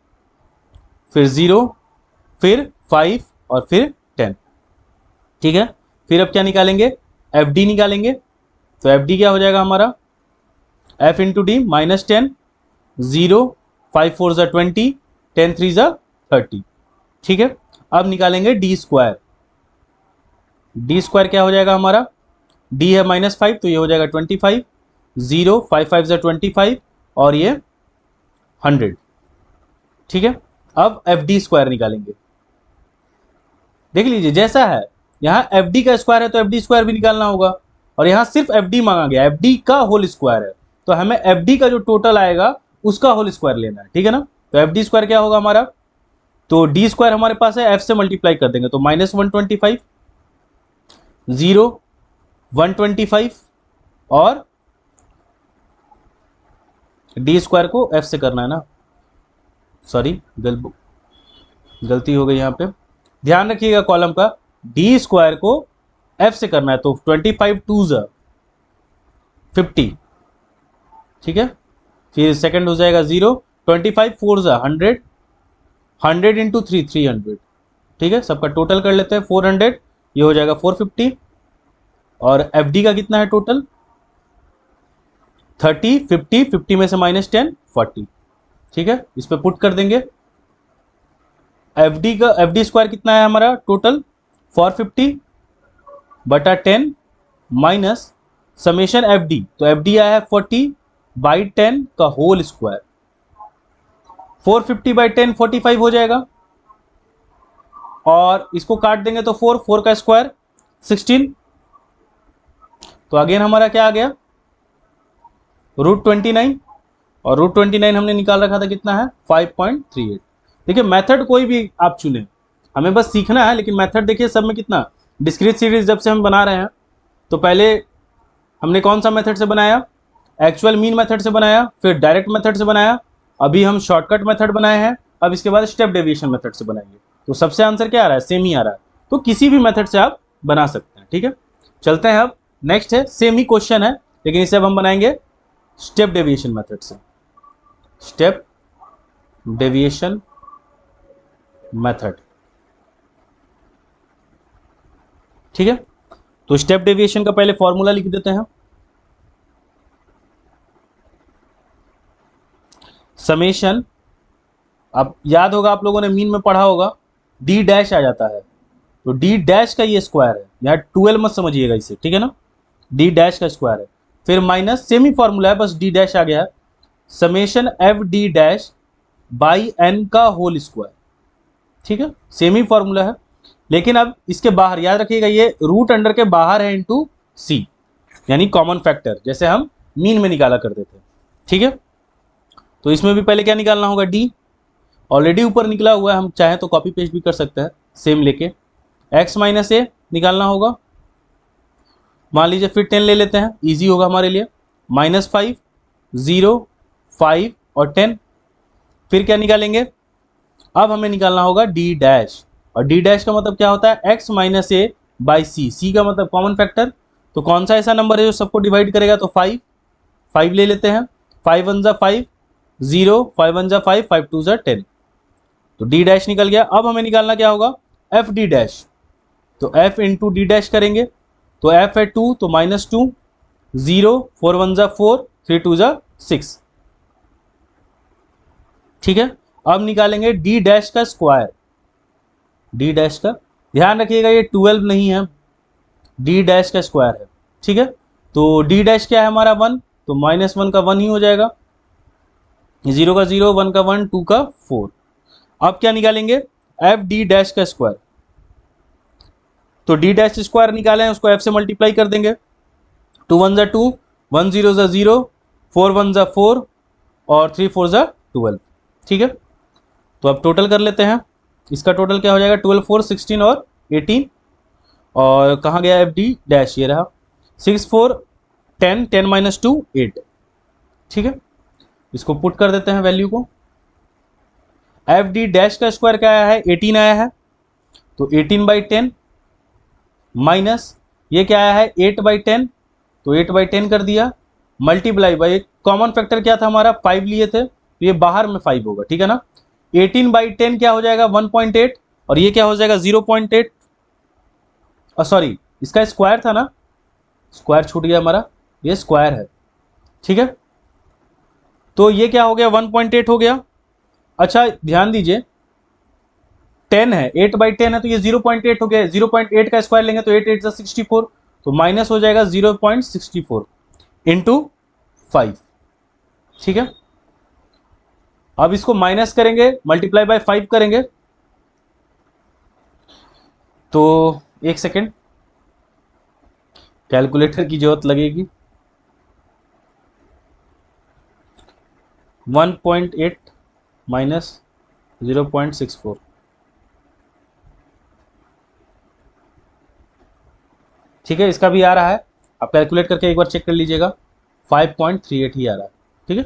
फिर 0, फिर 5 और फिर 10, ठीक है। फिर अब क्या निकालेंगे? एफ डी निकालेंगे। तो एफ डी क्या हो जाएगा हमारा? एफ इंटू डी -10, 0 5 4 ज़ा 20, 10 3 ज़ा 30, ठीक है। अब निकालेंगे डी स्क्वायर। डी स्क्वायर क्या हो जाएगा हमारा? डी है -5, तो ये हो जाएगा 25, 0 5 5 ज़ा 25 और ये 100, ठीक है। अब एफ डी स्क्वायर निकालेंगे। देख लीजिए जैसा है, यहाँ एफ डी का स्क्वायर है तो एफ डी स्क्वायर भी निकालना होगा। और यहाँ सिर्फ एफ डी मांगा गया, एफ डी का होल स्क्वायर है, तो हमें एफ डी का जो टोटल आएगा उसका होल स्क्वायर लेना है, ठीक है ना। तो एफ डी स्क्वायर क्या होगा हमारा, तो डी स्क्वायर हमारे पास है, एफ से मल्टीप्लाई कर देंगे तो -125, 0 125 और डी स्क्वायर को एफ से करना है ना, सॉरी गलती हो गई यहाँ पे, ध्यान रखिएगा कॉलम का, डी स्क्वायर को एफ से करना है, तो 25 2 50, ठीक है। फिर सेकंड हो जाएगा 0, 25 4 100, 100 इंटू 3 300, ठीक है। सबका टोटल कर लेते हैं 400, ये हो जाएगा 450 और एफ डी का कितना है टोटल 30 50, 50 में से -10 40, ठीक है। इस पे पुट कर देंगे, एफ डी का एफ डी स्क्वायर कितना है हमारा टोटल 450 बटा 10 माइनस समेशन एफ डी, तो एफ डी आया है 40/10 का होल स्क्वायर, 450/10 45 हो जाएगा और इसको काट देंगे तो 4 का स्क्वायर 16, तो अगेन हमारा क्या आ गया √29 और √29 हमने निकाल रखा था कितना है 5.38। देखिए मेथड कोई भी आप चुने, हमें बस सीखना है, लेकिन मेथड देखिए सब में कितना, डिस्क्रीट सीरीज जब से हम बना रहे हैं तो पहले हमने कौन सा मेथड से बनाया, एक्चुअल मीन मेथड से बनाया, फिर डायरेक्ट मेथड से बनाया, अभी हम शॉर्टकट मेथड बनाए हैं, अब इसके बाद स्टेप डेविएशन मेथड से बनाएंगे, तो सबसे आंसर क्या आ रहा है सेम ही आ रहा है, तो किसी भी मेथड से आप बना सकते हैं, ठीक है। चलते हैं अब नेक्स्ट है, सेम ही क्वेश्चन है लेकिन इसे अब हम बनाएंगे स्टेप डेविएशन मेथड से, स्टेप डेविएशन मेथड, ठीक है। तो स्टेप डेविएशन का पहले फॉर्मूला लिख देते हैं, समेशन, अब याद होगा आप लोगों ने मीन में पढ़ा होगा डी डैश आ जाता है, तो डी डैश का ये स्क्वायर है, यहाँ 12 मत समझिएगा इसे, ठीक है ना, डी डैश का स्क्वायर है, फिर माइनस सेमी फॉर्मूला है, बस डी डैश आ गया है, summation F D dash by N का होल स्क्वायर, ठीक है, सेमी फॉर्मूला है। लेकिन अब इसके बाहर याद रखिएगा ये रूट अंडर के बाहर है इंटू सी, यानी कॉमन फैक्टर, जैसे हम मीन में निकाला करते थे, ठीक है। तो इसमें भी पहले क्या निकालना होगा, डी ऑलरेडी ऊपर निकला हुआ है, हम चाहें तो कॉपी पेस्ट भी कर सकते हैं सेम लेके, x माइनस ए निकालना होगा, मान लीजिए फिर 10 ले लेते हैं, इजी होगा हमारे लिए, -5 0 5 और 10, फिर क्या निकालेंगे, अब हमें निकालना होगा डी डैश, और डी डैश का मतलब क्या होता है x माइनस ए बाई सी, सी का मतलब कॉमन फैक्टर, तो कौन सा ऐसा नंबर है जो सबको डिवाइड करेगा, तो 5 ले लेते हैं, 5 1 5 0, 5 1 5 5 2 10, तो डी डैश निकल गया। अब हमें निकालना क्या होगा एफ डी डैश, तो एफ इंटू डी डैश करेंगे, तो एफ है 2 तो -2, 0 4 1 4 3 2 6, ठीक है। अब निकालेंगे डी डैश का स्क्वायर, डी डैश का ध्यान रखिएगा ये 12 नहीं है, डी डैश का स्क्वायर है, ठीक है। तो डी डैश क्या है हमारा 1, तो -1 का 1 ही हो जाएगा, 0 का 0 1 का 1 2 का 4। अब क्या निकालेंगे एफ डी डैश का स्क्वायर, तो डी डैश स्क्वायर निकालें उसको एफ से मल्टीप्लाई कर देंगे, 2 1 2 1 0 0 4 1 4 और 3 4 12, ठीक है। तो अब टोटल कर लेते हैं, इसका टोटल क्या हो जाएगा 12 4 16 और 18, और कहाँ गया एफ डी डैश, ये रहा 6 4 10 10 - 2 8, ठीक है। इसको पुट कर देते हैं वैल्यू को, एफ डी डैश का स्क्वायर क्या आया है 18 आया है, तो 18/10 माइनस ये क्या आया है 8/10, तो 8/10 कर दिया, मल्टीप्लाई बाई कॉमन फैक्टर क्या था हमारा 5 लिए थे, तो ये बाहर में 5 होगा, ठीक है ना, 18/10 क्या हो जाएगा 1.8 और ये क्या हो जाएगा 0.8, सॉरी इसका स्क्वायर था ना, स्क्वायर छूट गया हमारा, ये स्क्वायर है, ठीक है। तो ये क्या हो गया 1.8 हो गया। अच्छा ध्यान दीजिए 10 है 8/10 है तो ये 0.8 हो गया, 0.8 का स्क्वायर लेंगे तो 8 8 64, तो माइनस हो जाएगा 0.64 इंटू 5, ठीक है। अब इसको माइनस करेंगे मल्टीप्लाई बाय 5 करेंगे, तो एक सेकेंड कैलकुलेटर की जरूरत लगेगी। 1.8 माइनस 0.64, ठीक है, इसका भी आ रहा है, आप कैलकुलेट करके एक बार चेक कर लीजिएगा, 5.38 ही आ रहा है। ठीक है,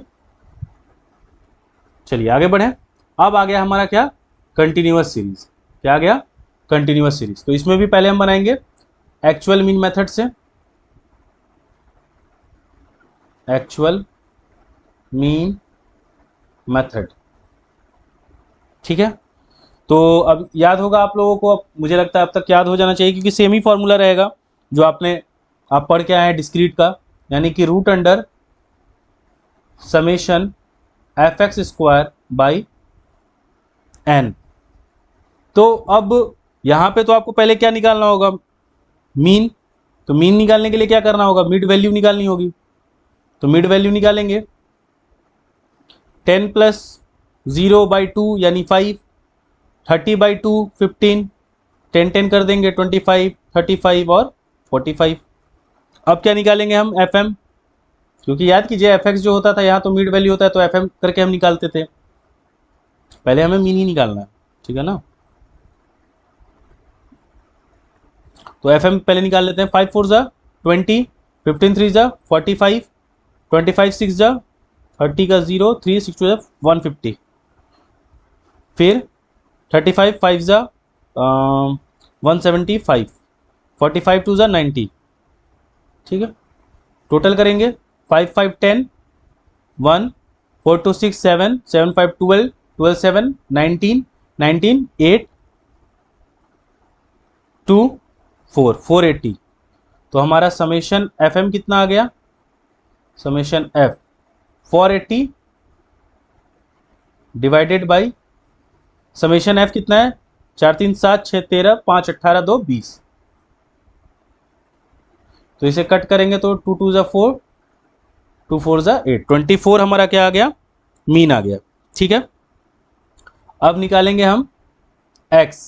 चलिए आगे बढ़ें। अब आ गया हमारा क्या, कंटिन्यूअस सीरीज। क्या आ गया, कंटिन्यूअस सीरीज। तो इसमें भी पहले हम बनाएंगे एक्चुअल मीन मेथड से, एक्चुअल मीन मेथड। ठीक है, तो अब याद होगा आप लोगों को, अब मुझे लगता है अब तक याद हो जाना चाहिए, क्योंकि सेम ही फॉर्मूला रहेगा जो आप पढ़ के आए हैं डिस्क्रीट का, यानी कि root under summation F x square by N. तो अब यहाँ पे तो आपको पहले क्या निकालना होगा, मीन। तो मीन निकालने के लिए क्या करना होगा, मिड वैल्यू निकालनी होगी। तो मिड वैल्यू निकालेंगे, 10 प्लस 0/2 यानी 5, 30/2 15, 10 10 कर देंगे 25, 35 और 45। अब क्या निकालेंगे हम, एफ एम, क्योंकि याद कीजिए एफ एक्स जो होता था यहाँ तो मिड वैल्यू होता है, तो एफ एम करके हम निकालते थे। पहले हमें मीन ही निकालना है, ठीक है ना। तो एफ एम पहले निकाल लेते हैं, 5 4 जा 20, 15 3 जा 45, 25 6 जा 30 का 0, 3 6 2 जा 150, फिर 35 5 जा 175, 45 2 जा 90। ठीक है, टोटल करेंगे 5 5 10, 1 4 2 6 7, 7 5 12, 12 7 19, 19 8 2 4, 480। तो हमारा समेशन एफ एम कितना आ गया, summation F 480 divided by summation F कितना है, 4 3 7 6 13, 5 18 2 20। तो इसे कट करेंगे तो 2 2 जा 4, 2 4 जा 8, 24 हमारा क्या आ गया, मीन आ गया। ठीक है, अब निकालेंगे हम x।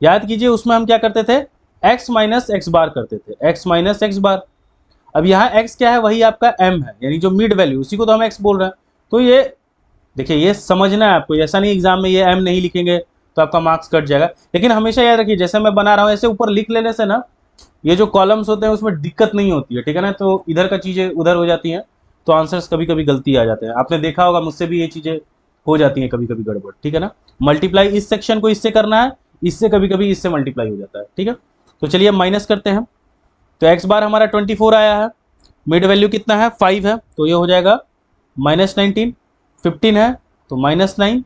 याद कीजिए उसमें हम क्या करते थे, x माइनस एक्स बार करते थे, x माइनस एक्स बार। अब यहाँ x क्या है, वही आपका m है, यानी जो मिड वैल्यू, उसी को तो हम x बोल रहे हैं। तो ये देखिए, ये समझना है आपको, ऐसा नहीं एग्जाम में ये m नहीं लिखेंगे तो आपका मार्क्स कट जाएगा। लेकिन हमेशा याद रखिए, जैसे मैं बना रहा हूँ ऐसे ऊपर लिख लेने से ना, ये जो कॉलम्स होते हैं उसमें दिक्कत नहीं होती है, ठीक है ना। तो इधर का चीज़ें उधर हो जाती हैं, तो आंसर्स कभी कभी गलती आ जाते हैं। आपने देखा होगा, मुझसे भी ये चीज़ें हो जाती हैं कभी कभी गड़बड़, ठीक है ना। मल्टीप्लाई इस सेक्शन को इससे करना है, इससे कभी कभी इससे मल्टीप्लाई हो जाता है, ठीक है। तो चलिए अब माइनस करते हैं। तो एक्स बार हमारा 24 आया है, मिड वैल्यू कितना है 5 है, तो ये हो जाएगा -19, 15 है तो -9,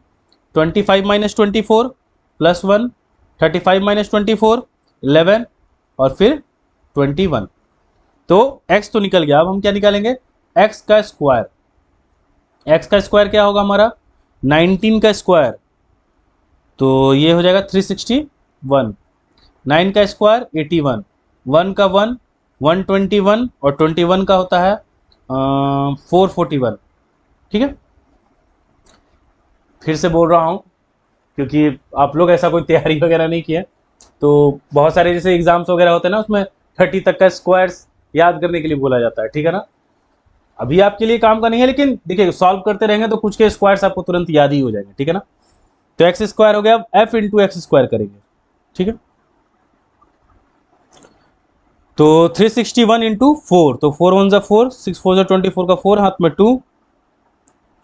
25 माइनस 24 +1, 35 माइनस 24 11 और फिर 21। तो x तो निकल गया। अब हम क्या निकालेंगे, x का स्क्वायर। x का स्क्वायर क्या होगा हमारा, 19 का स्क्वायर, तो ये हो जाएगा 361, 9 का स्क्वायर 81, 1 का 1 121 और 21 का होता है 441। ठीक है, फिर से बोल रहा हूँ क्योंकि आप लोग ऐसा कोई तैयारी वगैरह नहीं किया, तो बहुत सारे जैसे एग्जाम्स वगैरह होते हैं ना, उसमें 30 तक का स्क्वायर्स याद करने के लिए बोला जाता है, ठीक है ना। अभी आपके लिए काम का नहीं है, लेकिन देखिए सॉल्व करते रहेंगे तो कुछ के स्क्वायर्स आपको तुरंत याद ही हो जाएंगे, ठीक है ना। तो एक्स स्क्वायर हो गया, अब एफ इंटू एक्स स्क्वायर करेंगे, ठीक है। तो 361 इंटू 4, तो 4 1 जा 4, 6 4 जा 24 का 4 हाथ में 2,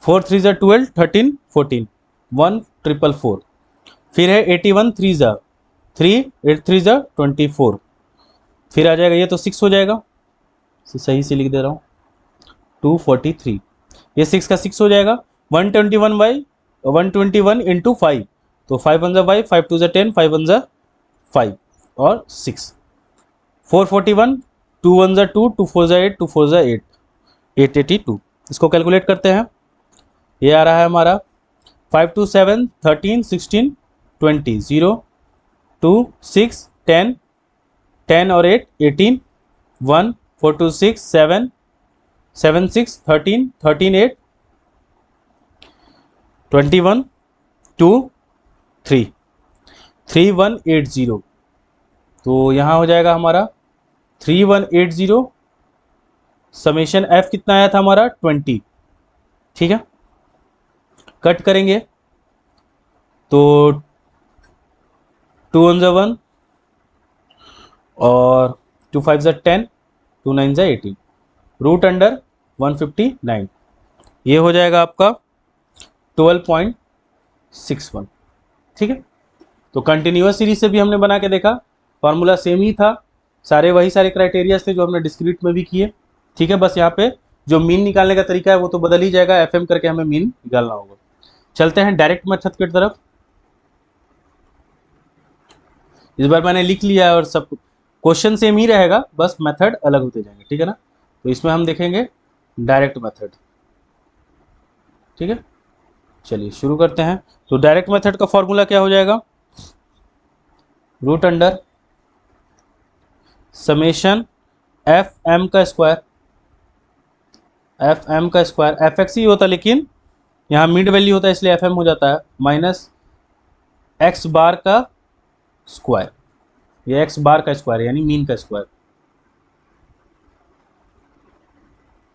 4 3 जा 12, 13 14, 1 444। फिर है 81 3 जा 3, 8 3 जा 24, फिर आ जाएगा ये तो 6 हो जाएगा, सही से लिख दे रहा हूँ 243, ये 6 का 6 हो जाएगा। 121 बाई 121 इंटू 5, तो 5 1 जा 5, 5 2 जा 10, 5 1 जा 5 और 6, 441, 2 1 जा 2, 2 4 जा 8, 2 4 जा 8, 882। इसको कैलकुलेट करते हैं, ये आ रहा है हमारा 5 2 7 13 16 20, 0 2 6 10, 10 और 8 18, 1 4 2 6 7 7 6 13 13 8 21 2 3 3180। तो यहाँ हो जाएगा हमारा 3180 समेशन एफ कितना आया था हमारा 20। ठीक है, कट करेंगे तो 2 1 1 और 2 5 10, 2 9 18, रूट अंडर 159, ये हो जाएगा आपका 12.61। ठीक है, तो कंटिन्यूअस सीरीज से भी हमने बना के देखा, फॉर्मूला सेम ही था, सारे क्राइटेरियाज थे जो हमने डिस्क्रीट में भी किए। ठीक है, बस यहाँ पे जो मीन निकालने का तरीका है वो तो बदल ही जाएगा, एफएम करके हमें मीन निकालना होगा। चलते हैं डायरेक्ट मेथड की तरफ। इस बार मैंने लिख लिया है और सब क्वेश्चन सेम ही रहेगा, बस मेथड अलग होते जाएंगे। ठीक है ना, तो इसमें हम देखेंगे डायरेक्ट मेथड। ठीक है, चलिए शुरू करते हैं। तो डायरेक्ट मेथड का फॉर्मूला क्या हो जाएगा, root under summation F M का स्क्वायर, एफ एम का स्क्वायर एफ एक्स ही होता है लेकिन यहाँ मिड वैल्यू होता है इसलिए एफ एम हो जाता है, माइनस एक्स बार का स्क्वायर, ये एक्स बार का स्क्वायर यानी मीन का स्क्वायर,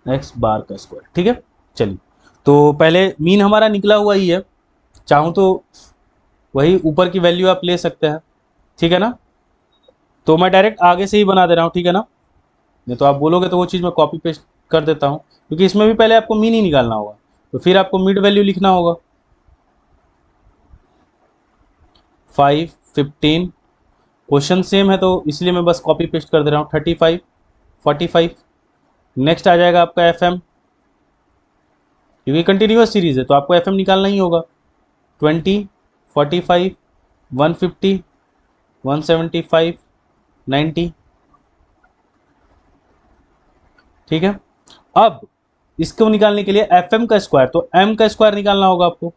एक्स बार का स्क्वायर। ठीक है, चलिए तो पहले मीन हमारा निकला हुआ ही है, चाहूँ तो वही ऊपर की वैल्यू आप ले सकते हैं। ठीक है ना, तो मैं डायरेक्ट आगे से ही बना दे रहा हूँ। ठीक है ना, नहीं तो आप बोलोगे तो वो चीज़ मैं कॉपी पेस्ट कर देता हूँ, क्योंकि इसमें भी पहले आपको मीन ही निकालना होगा, तो फिर आपको मिड वैल्यू लिखना होगा। 5 15, क्वेश्चन सेम है तो इसलिए मैं बस कॉपी पेस्ट कर दे रहा हूँ। 35 45, नेक्स्ट आ जाएगा आपका एफ एम, क्योंकि कंटिन्यूअस सीरीज है तो आपको एफ एम निकालना ही होगा। 20 45 150 175 90। ठीक है, अब इसको निकालने के लिए एफ एम का स्क्वायर, तो एम का स्क्वायर निकालना होगा आपको।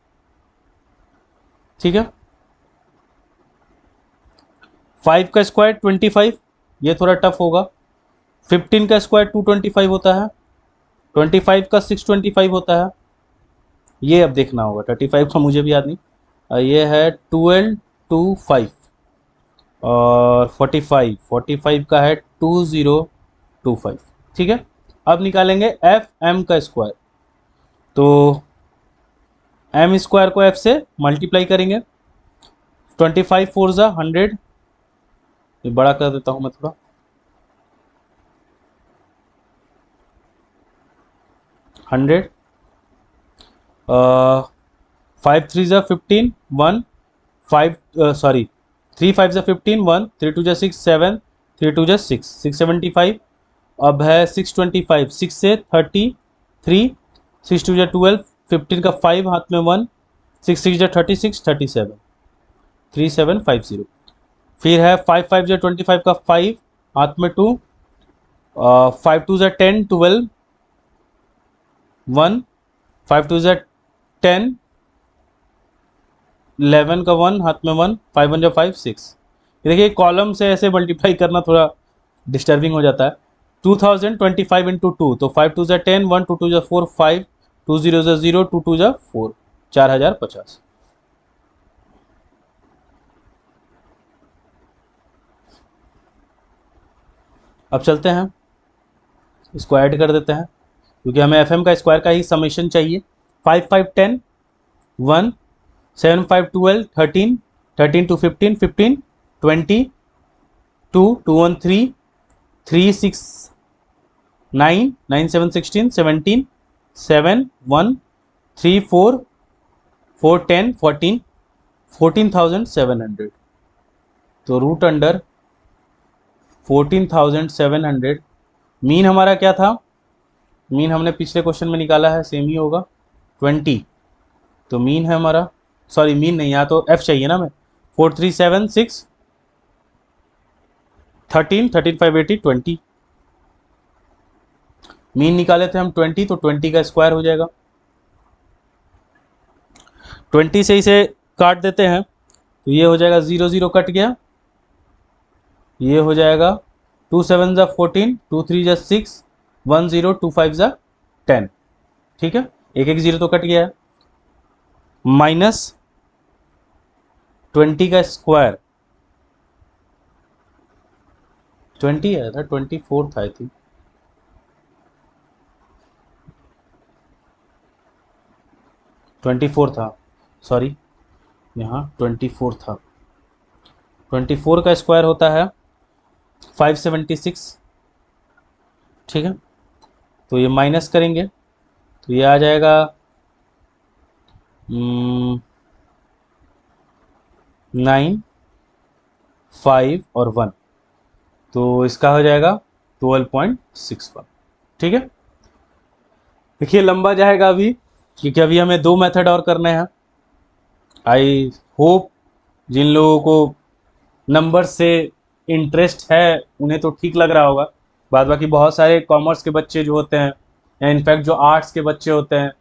ठीक है, 5 का स्क्वायर 25, ये थोड़ा टफ होगा। 15 का स्क्वायर 225 होता है, 25 का 625 होता है, ये अब देखना होगा। 35 का मुझे भी याद नहीं, ये है 1225 और 45 का है 2025। ठीक है, अब निकालेंगे एफ एम का स्क्वायर, तो एम स्क्वायर को एफ से मल्टीप्लाई करेंगे। 25 4 ज़ा 100, ये बड़ा कर देता हूँ मैं थोड़ा, 100, 5 3 ज़ा 15 1 5 सॉरी 3 5 ज़ा 15 1 3 2 ज़ा 6 7 3 2 ज़ा 6 675। अब है 625, 6 से 33, 6 2 ज़ा 12, 15 का 5 हाथ में 1, 6 6 ज़ा 36 37 3750। फिर है 5 5 ज़ा 25 का 5 हाथ में 2, 5 2 ज़ा 10 12 1, 5 2 ज़ा 10 11 का 1 हाथ में 1, 5 1 ज़ा 5 6। देखिए कॉलम से ऐसे मल्टीप्लाई करना थोड़ा डिस्टर्बिंग हो जाता है। 2025 इंटू 2, तो 5 2 ज़ा 10 1 2 2 ज़ा 4 5 2 0 ज़ा 0 2 2 ज़ा 4, 4050। अब चलते हैं, इसको ऐड कर देते हैं, क्योंकि हमें एफ एम का स्क्वायर का ही समेशन चाहिए। 5 5 10 1 7 5 12 13 13 2 15 15 20 2 2 1 3 3 6 9 9 7 16 17 7 1 3 4 4 10 14 14,700, तो रूट अंडर 14,700। मीन हमारा क्या था, मीन हमने पिछले क्वेश्चन में निकाला है, सेम ही होगा 20, तो मीन है हमारा, सॉरी मीन नहीं, यहाँ तो एफ चाहिए ना, मैं 4 3 7 6 13 13 5 80 20, मीन निकाले थे हम 20, तो 20 का स्क्वायर हो जाएगा। 20 से इसे काट देते हैं तो ये हो जाएगा 0 0 कट गया, ये हो जाएगा 2 7 ज़ा 14 2 3 ज़ा 6 1 0 2 5 ज़ा 10। ठीक है, एक एक जीरो तो कट गया है, माइनस 20 का स्क्वायर 20 आया था, 24 था आई थिंक। 24 था, सॉरी, यहाँ 24 था। 24 का स्क्वायर होता है 576, ठीक है। तो ये माइनस करेंगे तो ये आ जाएगा 9, 5 और 1, तो इसका हो जाएगा 12.61, ठीक है। देखिए लंबा जाएगा अभी, क्योंकि अभी हमें 2 मेथड और करने हैं। आई होप जिन लोगों को नंबर से इंटरेस्ट है उन्हें तो ठीक लग रहा होगा। बाद बाकी बहुत सारे कॉमर्स के बच्चे जो होते हैं, या इनफैक्ट जो आर्ट्स के बच्चे होते हैं,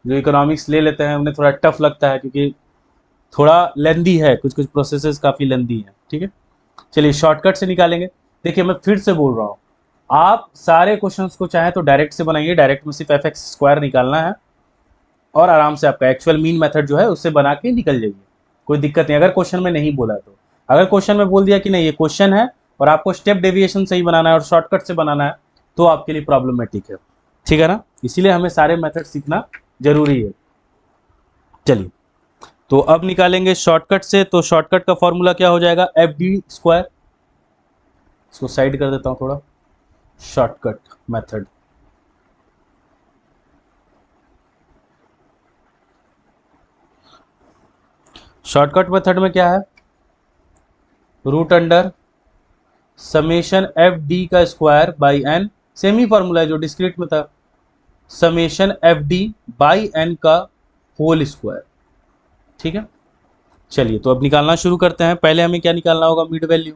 जो इकोनॉमिक्स ले लेते हैं, उन्हें थोड़ा टफ लगता है, क्योंकि थोड़ा लेंदी है, कुछ कुछ प्रोसेसेस काफ़ी लेंदी हैं, ठीक है। चलिए शॉर्टकट से निकालेंगे। देखिए मैं फिर से बोल रहा हूँ, आप सारे क्वेश्चंस को चाहे तो डायरेक्ट से बनाइए, डायरेक्ट में सिर्फ एफ एक्स स्क्वायर निकालना है और आराम से आपका एक्चुअल मीन मेथड जो है उससे बना के निकल जाइए, कोई दिक्कत नहीं। अगर क्वेश्चन में नहीं बोला तो, अगर क्वेश्चन में बोल दिया कि नहीं ये क्वेश्चन है और आपको स्टेप डेविएशन से ही बनाना है और शॉर्टकट से बनाना है, तो आपके लिए प्रॉब्लमेटिक है, ठीक है ना। इसीलिए हमें सारे मेथड सीखना जरूरी है। चलिए तो अब निकालेंगे शॉर्टकट से। तो शॉर्टकट का फॉर्मूला क्या हो जाएगा, FD²। इसको साइड कर देता हूँ थोड़ा, शॉर्टकट मेथड। शॉर्टकट मेथड में क्या है, रूट अंडर समेशन FD का स्क्वायर बाई एन, सेम ही फॉर्मूला है जो डिस्क्रीट में था, समेशन FD बाई एन का होल स्क्वायर, ठीक है। चलिए तो अब निकालना शुरू करते हैं। पहले हमें क्या निकालना होगा, मिड वैल्यू।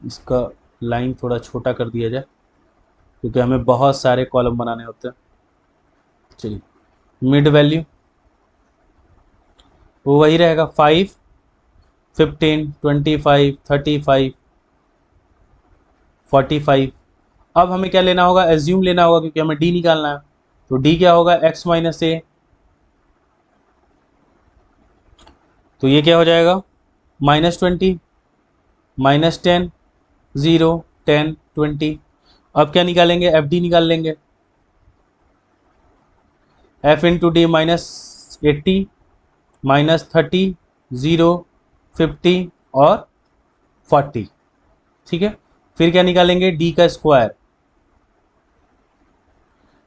इसका लाइन थोड़ा छोटा कर दिया जाए, क्योंकि हमें बहुत सारे कॉलम बनाने होते हैं। चलिए मिड वैल्यू वो वही रहेगा, 5, 15, 25, 35, 45। अब हमें क्या लेना होगा, एज्यूम लेना होगा, क्योंकि हमें डी निकालना है। तो डी क्या होगा, x-a। तो ये क्या हो जाएगा, -20, -10, 0, 10, 20। अब क्या निकालेंगे, एफ डी निकाल लेंगे। f इंटू डी -80, -30, 0, 50 और 40, ठीक है। फिर क्या निकालेंगे, डी का स्क्वायर।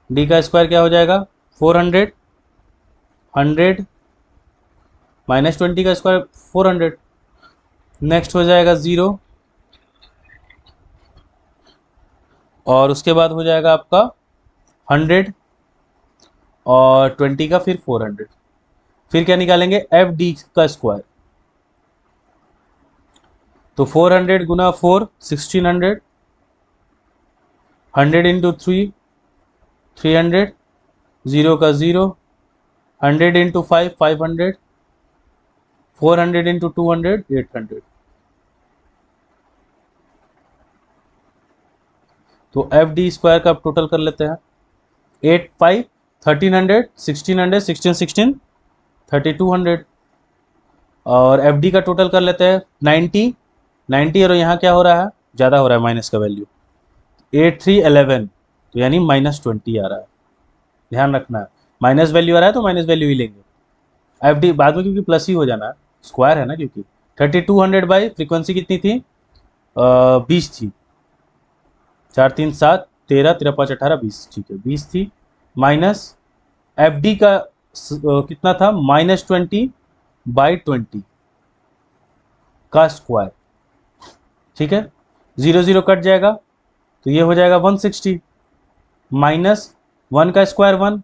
डी का स्क्वायर क्या हो जाएगा, 400, 100, -20 का स्क्वायर 400। नेक्स्ट हो जाएगा 0, और उसके बाद हो जाएगा आपका 100 और 20 का फिर 400। फिर क्या निकालेंगे, एफ डी का स्क्वायर। तो 400 गुना 4 1600, 100 इंटू 3 300, 0 का 0, 100 इंटू 5 500, 400 इंटू 200 800। तो एफ डी स्क्वायर का आप टोटल कर लेते हैं, 8 5 1300 1600 16 16 3200। और एफ डी का टोटल कर लेते हैं 90 90, और यहाँ क्या हो रहा है, ज़्यादा हो रहा है माइनस का वैल्यू, 8 3 11, तो यानी -20 आ रहा है। ध्यान रखना है, माइनस वैल्यू आ रहा है तो माइनस वैल्यू ही लेंगे। एफ डी बाद में क्योंकि प्लस ही हो जाना है, स्क्वायर है ना, क्योंकि 3200 बाई फ्रीक्वेंसी कितनी थी, 20 थी, 4 3 7 13 13 5 18 20, ठीक है 20 थी। माइनस एफ डी का कितना था, -20/20 का स्क्वायर, ठीक है। 0 0 कट जाएगा तो ये हो जाएगा 160, -1 का स्क्वायर 1,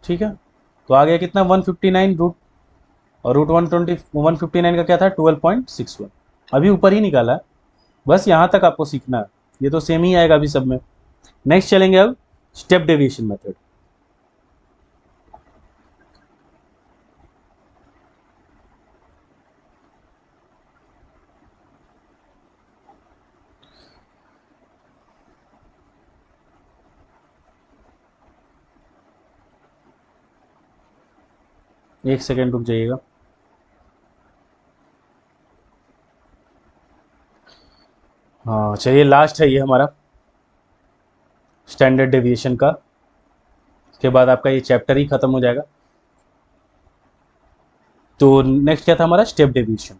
ठीक है। तो आ गया कितना, 159 रूट, और रूट 159 का क्या था, 12.61। अभी ऊपर ही निकाला है, बस यहाँ तक आपको सीखना है, ये तो सेम ही आएगा अभी सब में। नेक्स्ट चलेंगे अब स्टेप डेविएशन मेथड। एक सेकेंड रुक जाइएगा। हाँ चलिए, लास्ट है ये हमारा स्टैंडर्ड डेविएशन का। इसके बाद आपका ये चैप्टर ही खत्म हो जाएगा। तो नेक्स्ट क्या था हमारा, स्टेप डेविएशन।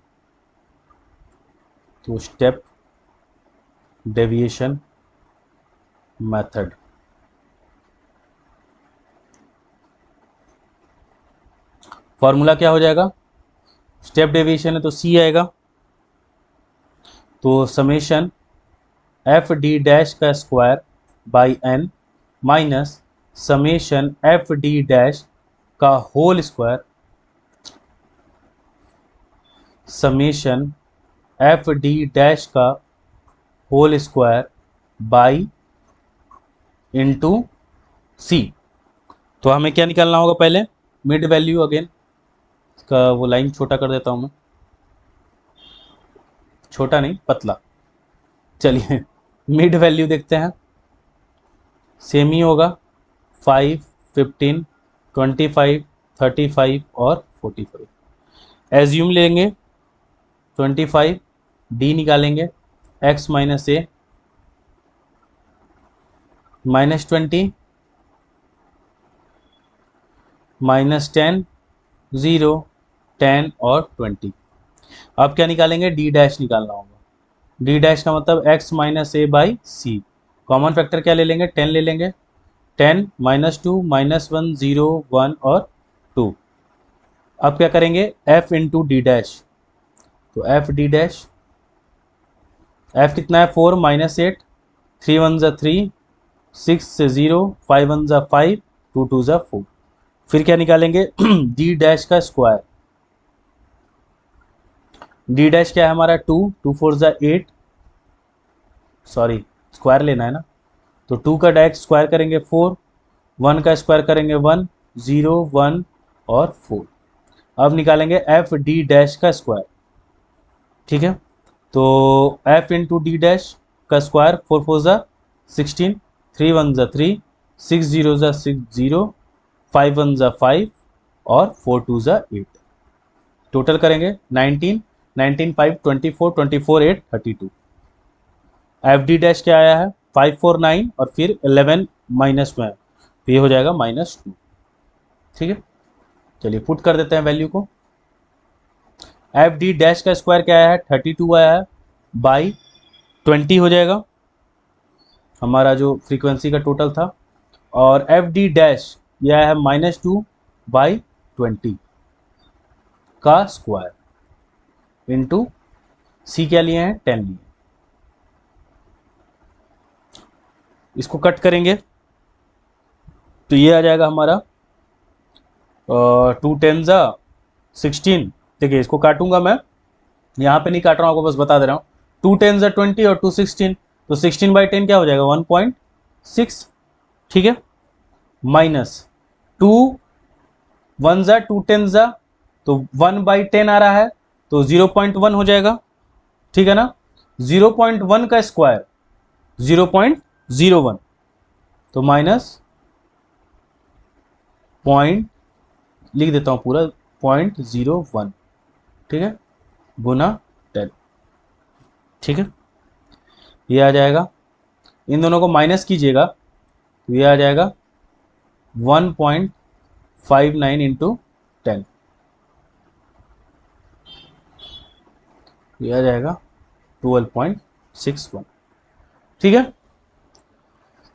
तो स्टेप डेविएशन मेथड। फॉर्मूला क्या हो जाएगा, स्टेप डेविएशन है तो सी आएगा, तो समेशन एफ डी डैश का square by N minus summation F D dash का whole square, summation F D dash का whole square by into C. तो हमें क्या निकालना होगा, पहले मिड वैल्यू। अगेन इसका वो लाइन छोटा कर देता हूँ मैं, छोटा नहीं पतला। चलिए मिड वैल्यू देखते हैं, सेम ही होगा 5, 15, 25, 35 और 45। एज्यूम लेंगे 25, डी निकालेंगे x माइनस ए माइनस 20 माइनस 10, 0, 10 और 20। अब क्या निकालेंगे, डी डैश निकालना होगा। डी डैश का मतलब x minus A by C. Common factor क्या ले लेंगे, 10 ले लेंगे। 10 माइनस 2 माइनस 1, 0, 1 और 2। अब क्या करेंगे, f इंटू डी डैश। तो f डी डैश, f कितना है 4 माइनस 8, 3 1 ज़ा 3, 6 से 0, 5 1 ज़ा 5, 2 2 ज़ा 4। फिर क्या निकालेंगे डी डैश का स्क्वायर। डी डैश क्या है हमारा 2, 2 4 ज़ा 8, सॉरी स्क्वायर लेना है ना, तो 2 का डायरेक्ट स्क्वायर करेंगे 4, 1 का स्क्वायर करेंगे 1, 0, 1 और 4। अब निकालेंगे एफ डी डैश का स्क्वायर। ठीक है, तो f इंटू डी डैश का स्क्वायर 4 4 ज़ा 16, 3 1 ज़ा 3, 6 0 ज़ा 6 0, 5 1 ज़ा 5 और 4 2 ज़ा 8। टोटल करेंगे 19, 19 5 24, 24 8 32। एफ डी डैश क्या आया है 5 4 9 और फिर 11 माइनस में, तो ये हो जाएगा -2। ठीक है, चलिए पुट कर देते हैं वैल्यू को। एफ डी डैश का स्क्वायर क्या आया है 32 आया है, बाई 20 हो जाएगा हमारा जो फ्रीक्वेंसी का टोटल था। और एफ डी डैश यह आया है -2 बाई 20 का स्क्वायर इंटू सी क्या लिए हैं 10 लिए। इसको कट करेंगे तो ये आ जाएगा हमारा 2 10 ज़ा 16। देखिए इसको काटूंगा मैं, यहाँ पे नहीं काट रहा हूँ, आपको बस बता दे रहा हूँ। 2 10 ज़ा 20 और 2 16, तो 16 बाई 10 क्या हो जाएगा 1.6। ठीक है, माइनस 2 1 ज़ा 2 10 ज़ा, तो 1 बाई 10 आ रहा है तो 0.1 हो जाएगा। ठीक है ना, 0.1 का स्क्वायर 0.01, तो माइनस पॉइंट लिख देता हूँ पूरा 0.01। ठीक है, गुना 10। ठीक है, ये आ जाएगा, इन दोनों को माइनस कीजिएगा तो ये आ जाएगा 1.59 इंटू 10, ये आ जाएगा 12.61। ठीक है,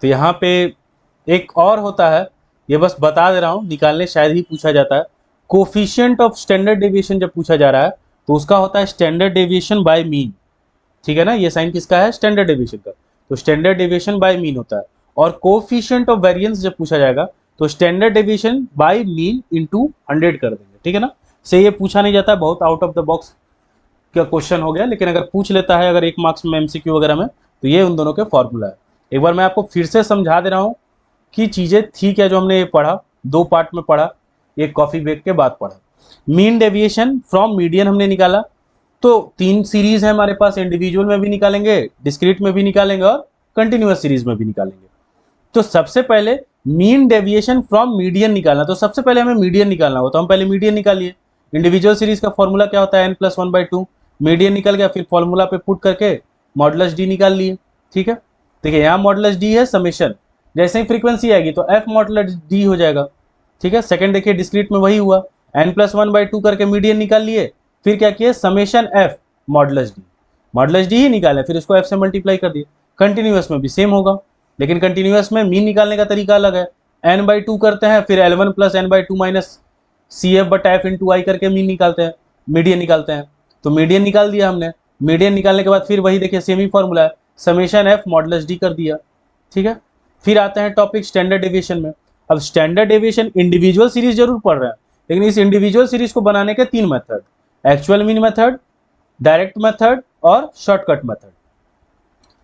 तो यहाँ पे एक और होता है, ये बस बता दे रहा हूँ, निकालने शायद ही पूछा जाता है। कोफिशिएंट ऑफ स्टैंडर्ड डेविएशन जब पूछा जा रहा है तो उसका होता है स्टैंडर्ड डेविएशन बाय मीन। ठीक है ना, ये साइन किसका है, स्टैंडर्ड डेविएशन का, तो स्टैंडर्ड डेविएशन बाय मीन होता है। और कोफिशिएंट ऑफ वेरिएंस जब पूछा जाएगा तो standard deviation by mean into 100 कर देंगे। ठीक है ना, से ये पूछा नहीं जाता, बहुत आउट ऑफ द बॉक्स का क्वेश्चन हो गया, लेकिन अगर पूछ लेता है अगर 1 मार्क्स में एमसीक्यू वगैरह में, तो ये उन दोनों के फॉर्मूला है। एक बार मैं आपको फिर से समझा दे रहा हूँ कि चीज़ें थी क्या जो हमने ये पढ़ा, 2 पार्ट में पढ़ा, एक कॉफी ब्रेक के बाद पढ़ा। मीन डेविएशन फ्रॉम मीडियन हमने निकाला, तो 3 सीरीज है हमारे पास, इंडिविजुअल में भी निकालेंगे, डिस्क्रीट में भी निकालेंगे और कंटिन्यूअस सीरीज में भी निकालेंगे। तो सबसे पहले मीन डेविएशन फ्रॉम मीडियन निकालना, तो सबसे पहले हमें मीडियन निकालना होगा, तो हम पहले मीडियन निकालिए। इंडिविजुअल सीरीज का फॉर्मूला क्या होता है n+1/2, मीडियन निकल गया, फिर फॉर्मूला पे पुट करके मॉडुलस डी निकाल लिए, ठीक है। देखिए यहाँ मॉडुलस डी है समेशन, जैसे ही फ्रीक्वेंसी आएगी तो एफ मॉडुलस डी हो जाएगा, ठीक है। सेकंड देखिए डिस्क्रीट में वही हुआ, n+1/2 करके मीडियन निकाल लिए, फिर क्या किए समेशन एफ मॉडुलस डी ही निकाले, फिर उसको एफ से मल्टीप्लाई कर दिए। कंटिन्यूअस में भी सेम होगा, लेकिन कंटिन्यूअस में मीन निकालने का तरीका अलग है, n/2 करते हैं, फिर L1 + n/2 minus CF/F × I करके मीन निकालते हैं, मीडियन निकालते हैं। तो मीडियन निकाल दिया हमने, मीडियन निकालने के बाद फिर वही देखिए सेम ही फॉर्मूला है, समेशन एफ मॉडुलस डी कर दिया, ठीक है। फिर आते हैं टॉपिक स्टैंडर्ड डेविएशन में। अब स्टैंडर्ड डेविएशन इंडिविजुअल सीरीज जरूर पढ़ रहे हैं, लेकिन इस इंडिविजुअल सीरीज को बनाने के 3 method, actual mean method, direct method और शॉर्टकट मेथड।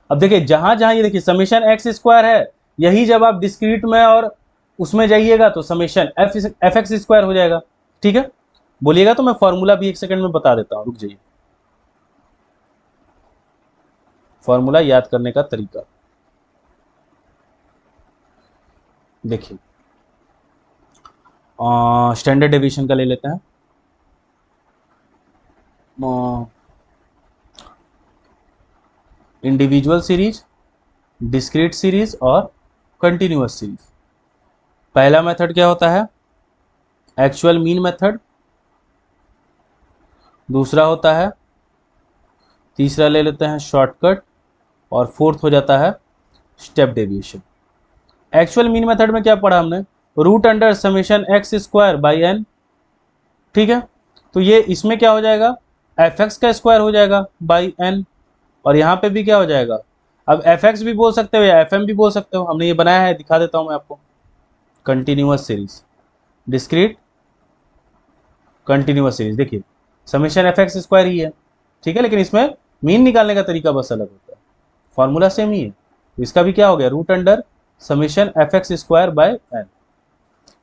अब देखिए जहां जहां ये देखिए समेशन एक्स स्क्वायर है, यही जब आप डिस्क्रीट में और उसमें जाइएगा तो समेशन एफ एक्स स्क्वायर हो जाएगा, ठीक है। बोलिएगा तो मैं फॉर्मूला भी 1 सेकंड में बता देता हूं, रुक जाइए। फॉर्मूला याद करने का तरीका देखिए, स्टैंडर्ड डेविएशन का ले लेते हैं। इंडिविजुअल सीरीज, डिस्क्रीट सीरीज और कंटिन्यूअस सीरीज। पहला मेथड क्या होता है, एक्चुअल मीन मेथड, दूसरा होता है, तीसरा ले लेते हैं शॉर्टकट, और फोर्थ हो जाता है step deviation. Actual mean method में क्या पढ़ा हमने, √_समेशन x² n, ठीक है। तो ये इसमें क्या हो जाएगा, fx का स्क्वायर हो जाएगा बाई n, और यहाँ पे भी क्या हो जाएगा, अब fx भी बोल सकते हो या fm भी बोल सकते हो, हमने ये बनाया है, दिखा देता हूँ मैं आपको। Continuous series, discrete, continuous series, देखिए समेशन fx² ही है, ठीक है, लेकिन इसमें मीन निकालने का तरीका बस अलग होता है, फॉर्मूला सेम ही है। तो इसका भी क्या हो गया, √_fx² बाय n।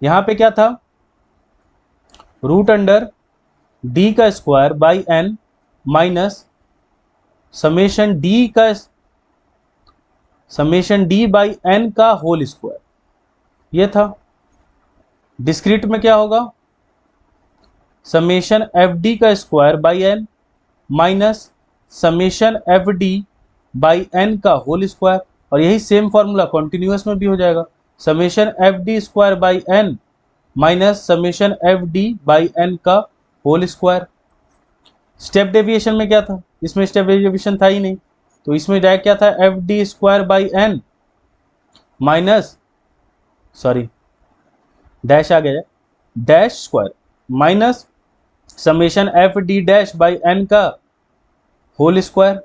यहाँ पे क्या था, √d का square by n minus summation d by n का होल स्क्वायर, ये था। डिस्क्रीट में क्या होगा, समेशन fd का square by n minus summation fd by n का होल स्क्वायर, और यही सेम फॉर्मूला कॉन्टिन्यूअस में भी हो जाएगा, summation fd² by n minus summation fd by n का होल स्क्वायर। स्टेप डेविएशन में क्या था, इसमें स्टेप डेविएशन था ही नहीं, तो इसमें डायरेक्ट क्या था, fd² by n minus, sorry dash आ गया, dash square minus summation fd' by n का होल स्क्वायर।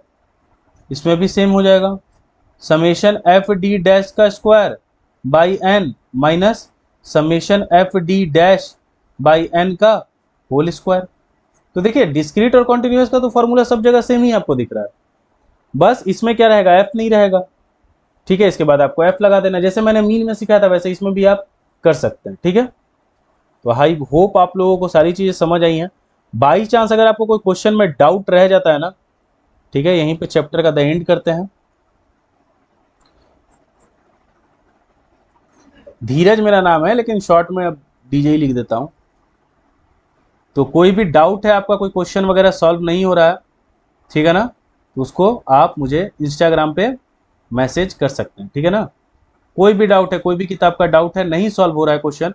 इसमें भी सेम हो जाएगा, समेशन fd' का square by n minus summation fd' by n का होल स्क्वायर। तो देखिए डिस्क्रीट और कॉन्टिन्यूअस का तो फॉर्मूला सब जगह सेम ही आपको दिख रहा है, बस इसमें क्या रहेगा, f नहीं रहेगा, ठीक है। इसके बाद आपको f लगा देना, जैसे मैंने मीन में सिखाया था वैसे इसमें भी आप कर सकते हैं, ठीक है। तो आई होप आप लोगों को सारी चीजें समझ आई हैं। बाई चांस अगर आपको कोई क्वेश्चन में डाउट रह जाता है ना, ठीक है, यहीं पे चैप्टर का द एंड करते हैं। धीरज मेरा नाम है, लेकिन शॉर्ट में अब डीजे ही लिख देता हूं। तो कोई भी डाउट है आपका, कोई क्वेश्चन वगैरह सॉल्व नहीं हो रहा है, ठीक है ना, तो उसको आप मुझे इंस्टाग्राम पे मैसेज कर सकते हैं, ठीक है ना। कोई भी डाउट है, कोई भी किताब का डाउट है, नहीं सॉल्व हो रहा है क्वेश्चन,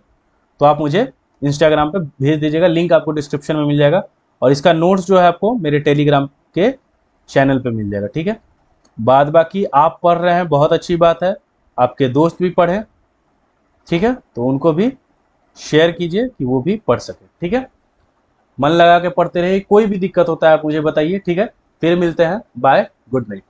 तो आप मुझे इंस्टाग्राम पे भेज दीजिएगा, लिंक आपको डिस्क्रिप्शन में मिल जाएगा, और इसका नोट्स जो है आपको मेरे टेलीग्राम के चैनल पे मिल जाएगा, ठीक है। बाद बाकी आप पढ़ रहे हैं, बहुत अच्छी बात है, आपके दोस्त भी पढ़ें, ठीक है, तो उनको भी शेयर कीजिए कि वो भी पढ़ सके, ठीक है। मन लगा के पढ़ते रहिए, कोई भी दिक्कत होता है आप मुझे बताइए, ठीक है। फिर मिलते हैं, बाय, गुड नाइट।